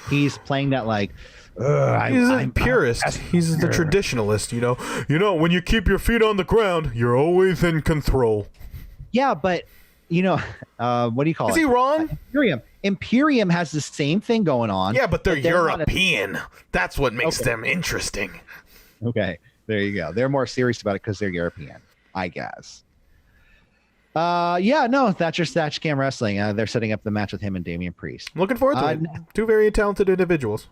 he's playing that like. He's a purist. He's the traditionalist. You know, when you keep your feet on the ground, you're always in control. Yeah, but what do you call it? Is he wrong? Imperium has the same thing going on. Yeah, but they're European. That's what makes them interesting. Okay, there you go. They're more serious about it because they're European, I guess. Thatcher's Thatchcam Wrestling. They're setting up the match with him and Damian Priest. Looking forward to it. Two very talented individuals.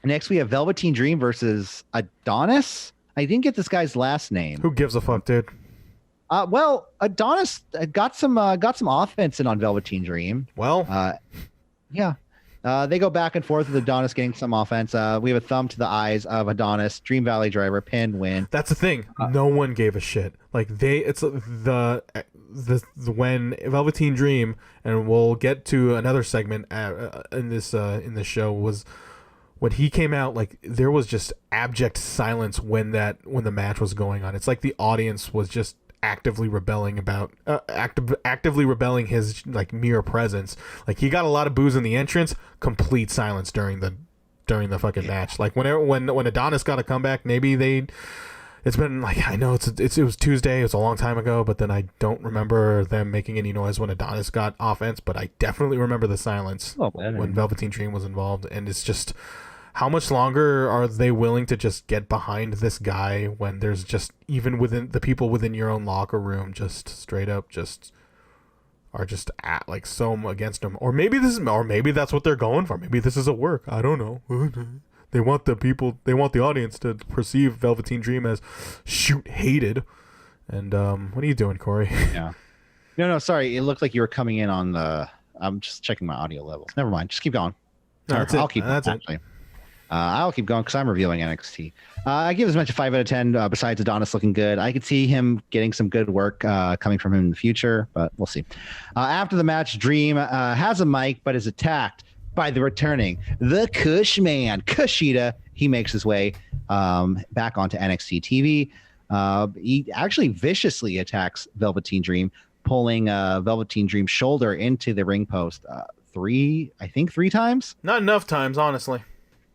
Next, we have Velveteen Dream versus Adonis. I didn't get this guy's last name. Who gives a fuck, dude? Adonis got some offense in on Velveteen Dream. Well, they go back and forth with Adonis getting some offense. We have a thumb to the eyes of Adonis, Dream Valley Driver, pin, win. That's the thing. No one gave a shit. Like it's the when Velveteen Dream, and we'll get to another segment in this show was. When he came out, like there was just abject silence when the match was going on. It's like the audience was just actively rebelling his like mere presence. Like he got a lot of boos in the entrance, complete silence during the fucking match. Like when Adonis got a comeback, maybe it's been like, I know it was Tuesday, it was a long time ago, but then I don't remember them making any noise when Adonis got offense, but I definitely remember the silence when Velveteen Dream was involved. And it's just, how much longer are they willing to just get behind this guy when there's just, even within the people within your own locker room, just straight up are just at like so against him? Or maybe that's what they're going for. Maybe this is a work. I don't know. They want the audience to perceive Velveteen Dream as hated. And what are you doing, Corey? Yeah. No, sorry. It looked like you were coming in on the. I'm just checking my audio levels. Never mind. Just keep going. No, I'll keep going. I'll keep going because I'm reviewing NXT. I give this match a 5 out of 10. Besides Adonis looking good, I could see him getting some good work coming from him in the future, but we'll see. After the match, Dream has a mic but is attacked by the returning the Kush Man, Kushida. He makes his way back onto NXT TV. He actually viciously attacks Velveteen Dream, pulling Velveteen Dream's shoulder into the ring post three times. Not enough times, honestly.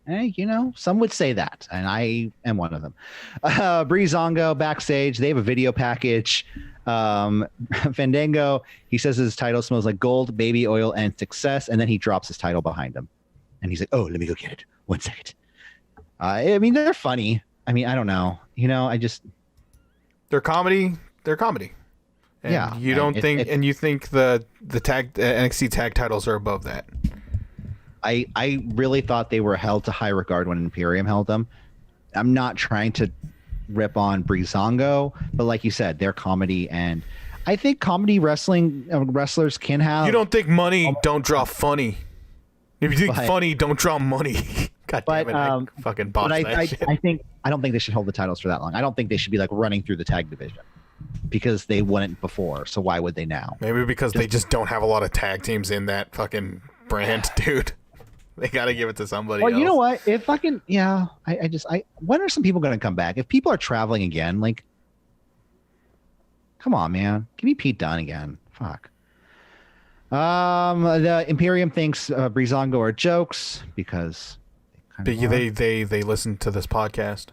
Hey, some would say that, and I am one of them. Breezango backstage. They have a video package. Fandango, he says his title smells like gold, baby oil, and success, and then he drops his title behind him. And he's like, oh, let me go get it. 1 second. They're funny. I don't know. They're comedy. And yeah. You don't think, and you think the NXT tag titles are above that. I really thought they were held to high regard when Imperium held them. I'm not trying to rip on Breezango, but like you said, they're comedy, and I think comedy wrestlers can have. You don't think money don't draw funny? If you think funny, don't draw money. God damn it! I fucking botched that shit. I don't think they should hold the titles for that long. I don't think they should be like running through the tag division because they wouldn't before. So why would they now? Maybe because they just don't have a lot of tag teams in that fucking brand, dude. They gotta give it to somebody else. You know what? If fucking when are some people gonna come back? If people are traveling again, like, come on, man, give me Pete Dunne again. Fuck. The Imperium thinks Breezango are jokes because they listen to this podcast.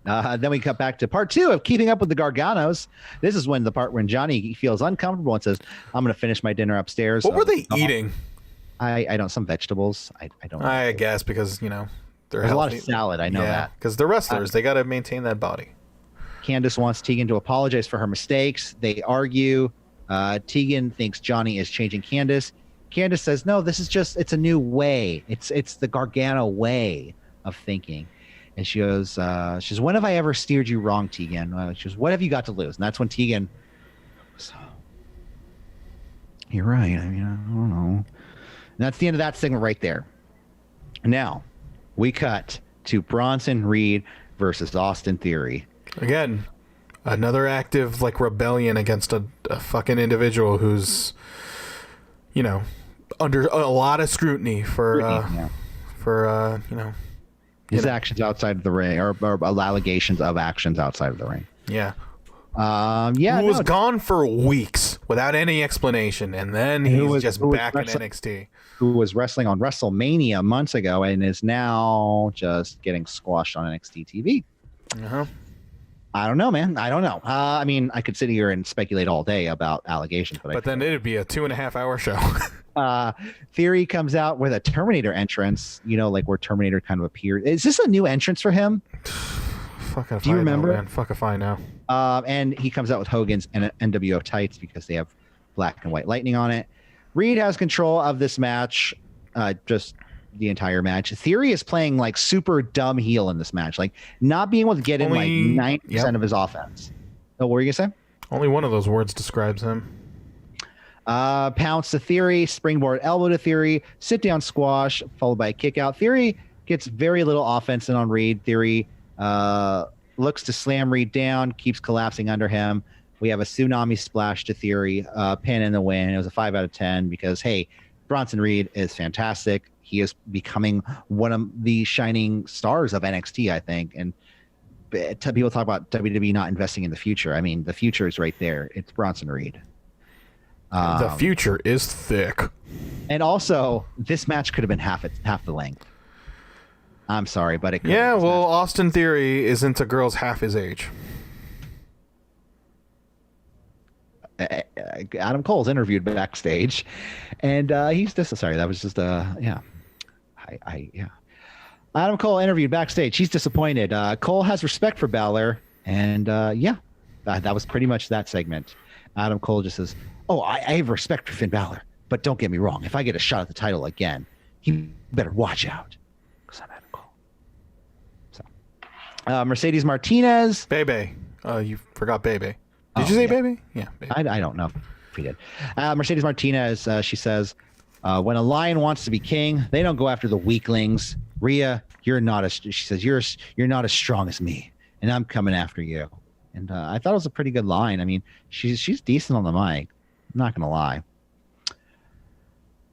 Then we cut back to part 2 of Keeping Up with the Garganos. This is when the part when Johnny feels uncomfortable and says, "I'm gonna finish my dinner upstairs." What were they eating? I don't. Some vegetables. I don't. I guess because there's a lot of salad. I know that because they're wrestlers. They got to maintain that body. Candice wants Tegan to apologize for her mistakes. They argue. Tegan thinks Johnny is changing Candice. Candice says, "No, this is it's a new way. It's the Gargano way of thinking." And she goes, "When have I ever steered you wrong, Tegan?" She goes, "What have you got to lose?" And that's when Tegan. You're right. I don't know. And that's the end of that segment right there. Now, we cut to Bronson Reed versus Austin Theory. Again, Another active like rebellion against a fucking individual who's, you know, under a lot of scrutiny for you know, his actions outside of the ring, or allegations of actions outside of the ring. Yeah. Who was gone for weeks without any explanation, and then he's just back in NXT. Who was wrestling on WrestleMania months ago and is now just getting squashed on NXT TV. Uh-huh. I don't know, man. I don't know. I mean, I could sit here and speculate all day about allegations, but then it'd be a 2.5-hour show. Theory comes out with a Terminator entrance, you know, like where Terminator kind of appeared. Is this a new entrance for him? Do you remember? Man. Fuck if I know. And he comes out with Hogan's NWO tights because they have black and white lightning on it. Reed has control of this match, just the entire match. Theory is playing like super dumb heel in this match, like not being able to get in like 90% of his offense. Oh, what were you gonna say? Only one of those words describes him. Pounce to Theory, springboard elbow to Theory, sit down squash, followed by a kick out. Theory gets very little offense in on Reed. Theory looks to slam Reed down, keeps collapsing under him. We have a tsunami splash to Theory, pin in the win. It was a 5 out of 10 because, hey, Bronson Reed is fantastic. He is becoming one of the shining stars of NXT, I think. And people talk about WWE not investing in the future. I mean, the future is right there. It's Bronson Reed. The future is thick. And also, this match could have been half the length. I'm sorry, but it could. Yeah, well, Austin Theory isn't a girl's half his age. Adam Cole's interviewed backstage, and he's just sorry. That was just yeah. Adam Cole interviewed backstage. He's disappointed. Cole has respect for Balor, and that was pretty much that segment. Adam Cole just says, "Oh, I have respect for Finn Balor, but don't get me wrong. If I get a shot at the title again, he better watch out, because I'm Adam Cole." So, Mercedes Martinez, Bebe. You forgot Bebe. Did you say Bebe? Yeah. Bebe. I don't know if he did. Mercedes Martinez, she says, when a lion wants to be king, they don't go after the weaklings. Rhea, you're not as she says, you're not as strong as me, and I'm coming after you. And I thought it was a pretty good line. I mean, she's decent on the mic. I'm not gonna lie.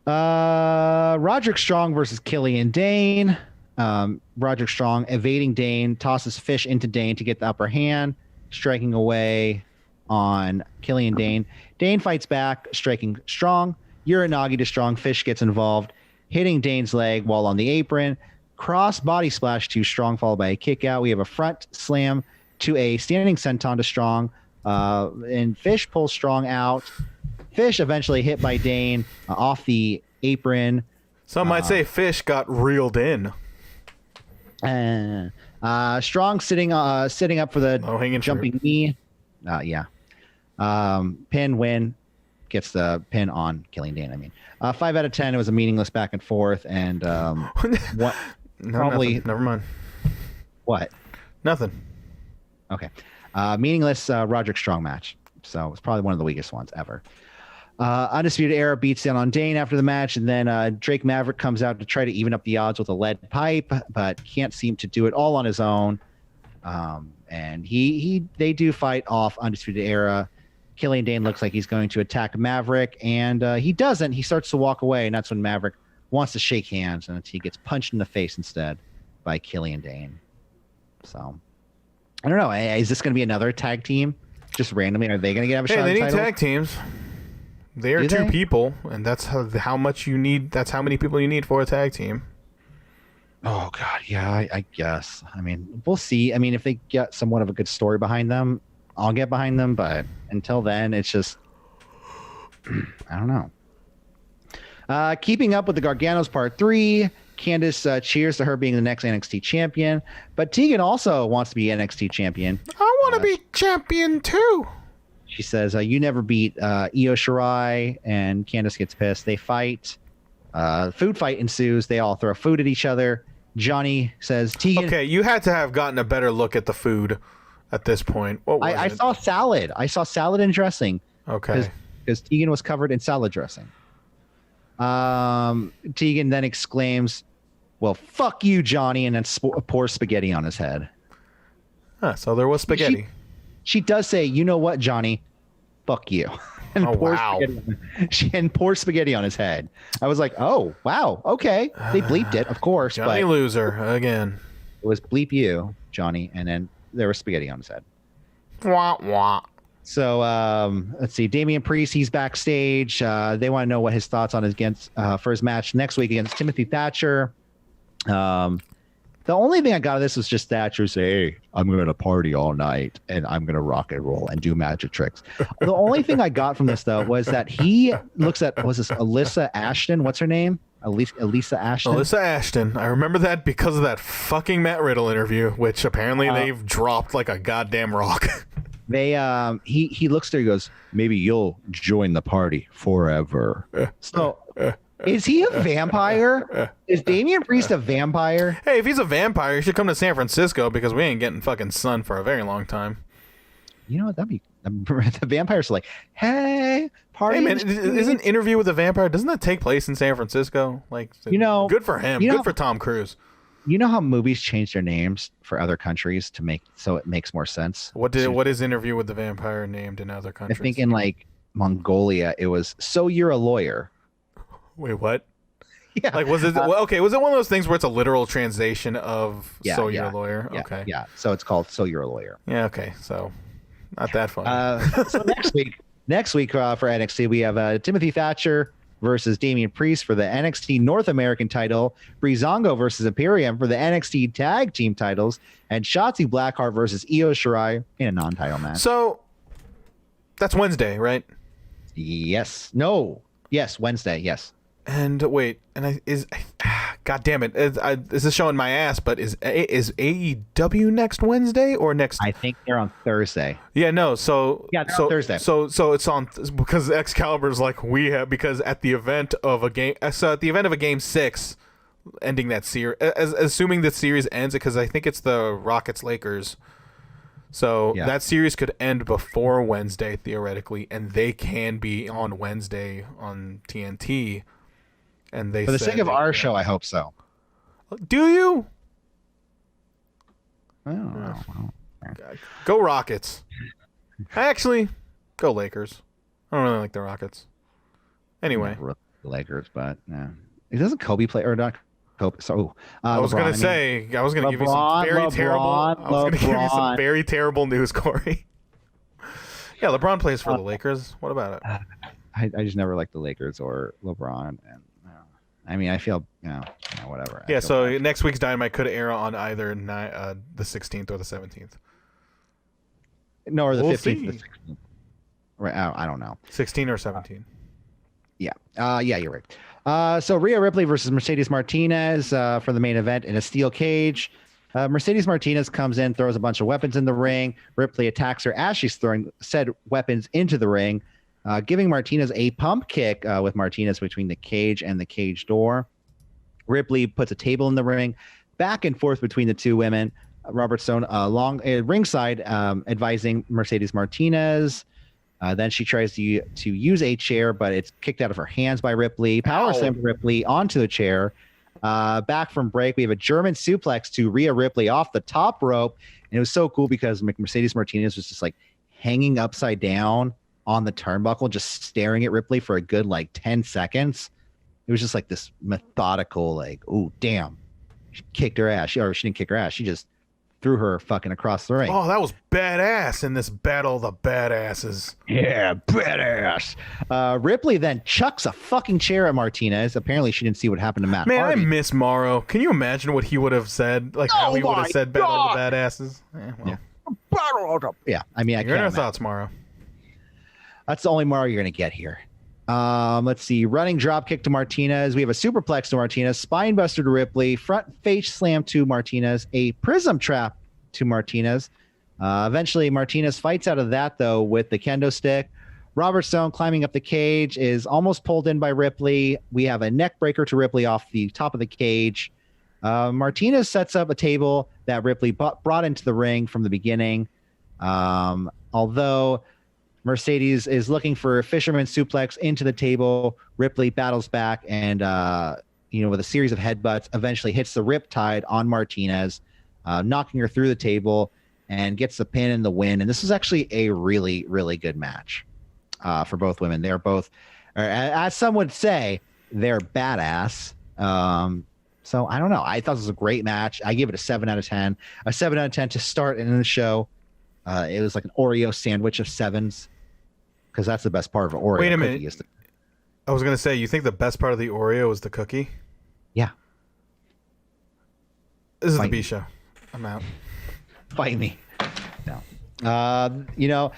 Roderick Strong versus Killian Dane. Roderick Strong evading Dane, tosses Fish into Dane to get the upper hand, striking away on Killian Dane. Dane fights back, striking Strong. Uranagi to Strong. Fish gets involved, hitting Dane's leg while on the apron. Cross body splash to Strong, followed by a kick out. We have a front slam to a standing senton to Strong. And Fish pulls Strong out. Fish eventually hit by Dane off the apron. Some might say Fish got reeled in. Strong sitting up for the jumping knee. Pin win, gets the pin on Killian Dane. I mean, 5 out of 10. It was a meaningless back and forth, and what? Probably nothing. Never mind. What? Nothing. Okay, meaningless Roderick Strong match. So it's probably one of the weakest ones ever. Undisputed Era beats down on Dane after the match, and then Drake Maverick comes out to try to even up the odds with a lead pipe, but can't seem to do it all on his own. And they do fight off Undisputed Era. Killian Dane looks like he's going to attack Maverick, and he doesn't. He starts to walk away, and that's when Maverick wants to shake hands, and he gets punched in the face instead by Killian Dane. So, I don't know. Is this going to be another tag team? Just randomly, are they going to have a shot? Hey, they need tag teams. They are two people, and that's how much you need. That's how many people you need for a tag team. Oh God, yeah, I guess. I mean, we'll see. I mean, if they get somewhat of a good story behind them, I'll get behind them. But until then, it's just I don't know. Keeping up with the Garganos Part 3. Candice cheers to her being the next NXT champion, but Tegan also wants to be NXT champion. I want to be champion too. She says, you never beat Io Shirai, and Candice gets pissed. They fight. Food fight ensues. They all throw food at each other. Johnny says, Tegan... Okay, you had to have gotten a better look at the food at this point. What was I saw salad. I saw salad and dressing. Okay. Because Tegan was covered in salad dressing. Tegan then exclaims, well, fuck you, Johnny, and then pours spaghetti on his head. So there was spaghetti. she does say, "You know what, Johnny? Fuck you." And pours spaghetti on his head. I was like, "Oh, wow, okay." They bleeped it, of course. Johnny but loser again. It was bleep you, Johnny, and then there was spaghetti on his head. Wah wah. So let's see. Damian Priest, he's backstage. They want to know what his thoughts on for his match next week against Timothy Thatcher. The only thing I got of this was just Thatcher say, "Hey, I'm going to party all night and I'm going to rock and roll and do magic tricks." The only thing I got from this, though, was that he looks at, was this Alyssa Ashton? What's her name? Elisa Ashton? Alyssa Ashton. I remember that because of that fucking Matt Riddle interview, which apparently they've dropped like a goddamn rock. He looks there, he goes, "Maybe you'll join the party forever." So is he a vampire? Is Damian Priest a vampire? Hey, if he's a vampire, he should come to San Francisco because we ain't getting fucking sun for a very long time. You know what? That'd be the vampires are like, "Hey, party." Hey man, isn't Interview with a Vampire? Doesn't that take place in San Francisco? Like, good for him. Good for Tom Cruise. You know how movies change their names for other countries to make so it makes more sense. What is Interview with the Vampire named in other countries? I think in like Mongolia, it was "So You're a Lawyer." Wait, what? Yeah. Like, was it okay? Was it one of those things where it's a literal translation of "So You're a Lawyer"? Yeah, okay. Yeah. So it's called "So You're a Lawyer." Yeah. Okay. So not that funny. So next week for NXT, we have Timothy Thatcher versus Damian Priest for the NXT North American title, Breezango versus Imperium for the NXT Tag Team titles, and Shotzi Blackheart versus Io Shirai in a non-title match. So that's Wednesday, right? Yes. Wednesday. Yes. And wait, God damn it, this is showing my ass, but is AEW next Wednesday or next? I think they're on Thursday. Yeah, no. So they're on Thursday. So it's on because Excalibur's like because at the event of a game, Game 6, ending that series, assuming the series ends, because I think it's the Rockets Lakers. So that series could end before Wednesday theoretically, and they can be on Wednesday on TNT. And for the sake of our show, I hope so. Do you? I don't know. Go Rockets. Actually, go Lakers. I don't really like the Rockets. Anyway, Lakers, but no. Doesn't Kobe play or not? Kobe. So I was going to give you some very terrible. I was going to give you some very terrible news, Corey. Yeah, LeBron plays for the Lakers. What about it? I just never liked the Lakers or LeBron, and I mean, I feel whatever. Yeah, so bad. Next week's Dynamite could air on either the 16th or the 17th. No, or the 15th. Or the 16th. Right? I don't know. 16 or 17. Yeah. You're right. So Rhea Ripley versus Mercedes Martinez for the main event in a steel cage. Mercedes Martinez comes in, throws a bunch of weapons in the ring. Ripley attacks her as she's throwing said weapons into the ring, giving Martinez a pump kick with Martinez between the cage and the cage door. Ripley puts a table in the ring, back and forth between the two women. Robert Stone ringside advising Mercedes Martinez. Then she tries to use a chair, but it's kicked out of her hands by Ripley. Power slam Ripley onto the chair. Back from break, we have a German suplex to Rhea Ripley off the top rope. And it was so cool because Mercedes Martinez was just like hanging upside down on the turnbuckle, just staring at Ripley for a good 10 seconds. It was just like this methodical, oh, damn. She kicked her ass. She didn't kick her ass. She just threw her fucking across the ring. Oh, that was badass in this Battle of the Badasses. Yeah, badass. Ripley then chucks a fucking chair at Martinez. Apparently, she didn't see what happened to Matt Hardy. I miss Morrow. Can you imagine what he would have said? How he would have said Battle of the Badasses? Yeah. I mean, You're in our thoughts, Morrow. That's the only Morrow you're going to get here. Let's see. Running drop kick to Martinez. We have a superplex to Martinez. Spinebuster to Ripley. Front face slam to Martinez. A prism trap to Martinez. Eventually, Martinez fights out of that, though, with the kendo stick. Robert Stone climbing up the cage is almost pulled in by Ripley. We have a neck breaker to Ripley off the top of the cage. Martinez sets up a table that Ripley brought into the ring from the beginning. Although Mercedes is looking for a fisherman suplex into the table, Ripley battles back and, with a series of headbutts, eventually hits the riptide on Martinez, knocking her through the table. and gets the pin and the win. And this is actually a really, really good match for both women. They're both, or as some would say, they're badass. So I don't know. I thought this was a great match. I give it a 7 out of 10. A 7 out of 10 to start and in the show. It was like an Oreo sandwich of 7s, because that's the best part of an Oreo. Wait a minute. I was gonna say, you think the best part of the Oreo is the cookie? Yeah. This is the B show. I'm out. Fight me. No.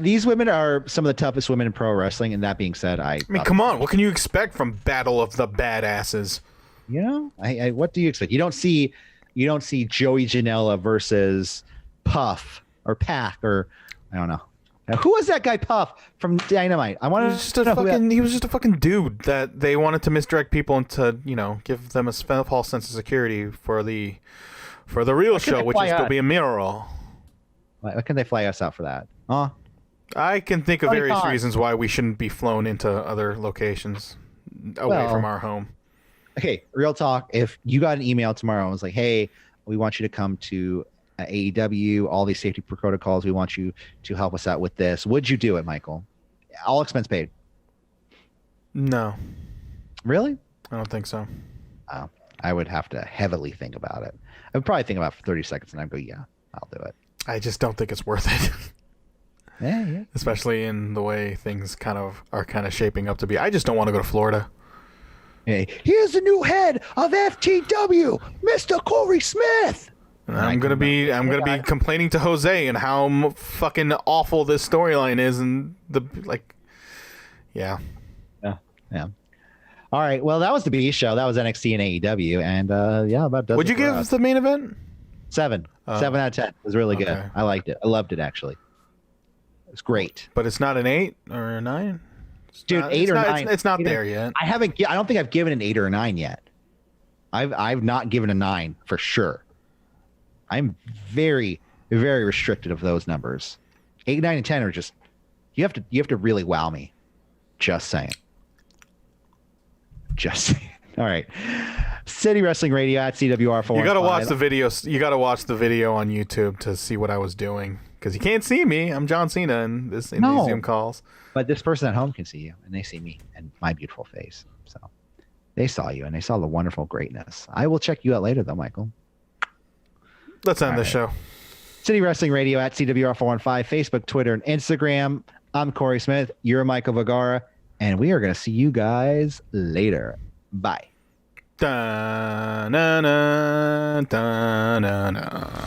These women are some of the toughest women in pro wrestling. And that being said, I mean, come on. What can you expect from Battle of the Badasses? What do you expect? You don't see Joey Janela versus Puff or Pac, or I don't know. Now, who was that guy Puff from Dynamite? I wanted he was just a fucking dude that they wanted to misdirect people into, give them a false sense of security for the real show, which is to be a mirror. Why can't they fly us out for that? Huh? I can think of various reasons why we shouldn't be flown into other locations away from our home. Okay, real talk. If you got an email tomorrow and was like, hey, we want you to come to AEW, all these safety protocols, we want you to help us out with this, would you do it, Michael? All expense paid. No. Really? I don't think so. Oh, I would have to heavily think about it. I would probably think about it for 30 seconds and I'd go, yeah, I'll do it. I just don't think it's worth it. Yeah. Especially in the way things are shaping up to be. I just don't want to go to Florida. Hey, here's the new head of FTW, Mr. Corey Smith. And I'm gonna be complaining to Jose and how fucking awful this storyline is, and yeah. All right, well, that was the B show. That was NXT and AEW, and about does. Would you give the main event 7? 7 out of 10. It was really good. I liked it. I loved it actually. It was great. But it's not an 8 or a 9. Dude, 8 or 9. It's not there yet. I don't think I've given an 8 or a 9 yet. I've not given a 9 for sure. I'm very, very restricted of those numbers. 8, 9, and 10 are just you have to really wow me. Just saying. All right. City Wrestling Radio at CWR4. You gotta watch the video. You gotta watch the video on YouTube to see what I was doing, because you can't see me. I'm John Cena in these Zoom calls. But this person at home can see you, and they see me and my beautiful face. So they saw you, and they saw the wonderful greatness. I will check you out later, though, Michael. Let's end the show. City Wrestling Radio at CWR415, Facebook, Twitter, and Instagram. I'm Corey Smith. You're Michael Vergara. And we are going to see you guys later. Bye. Da, na, na, da, na, na.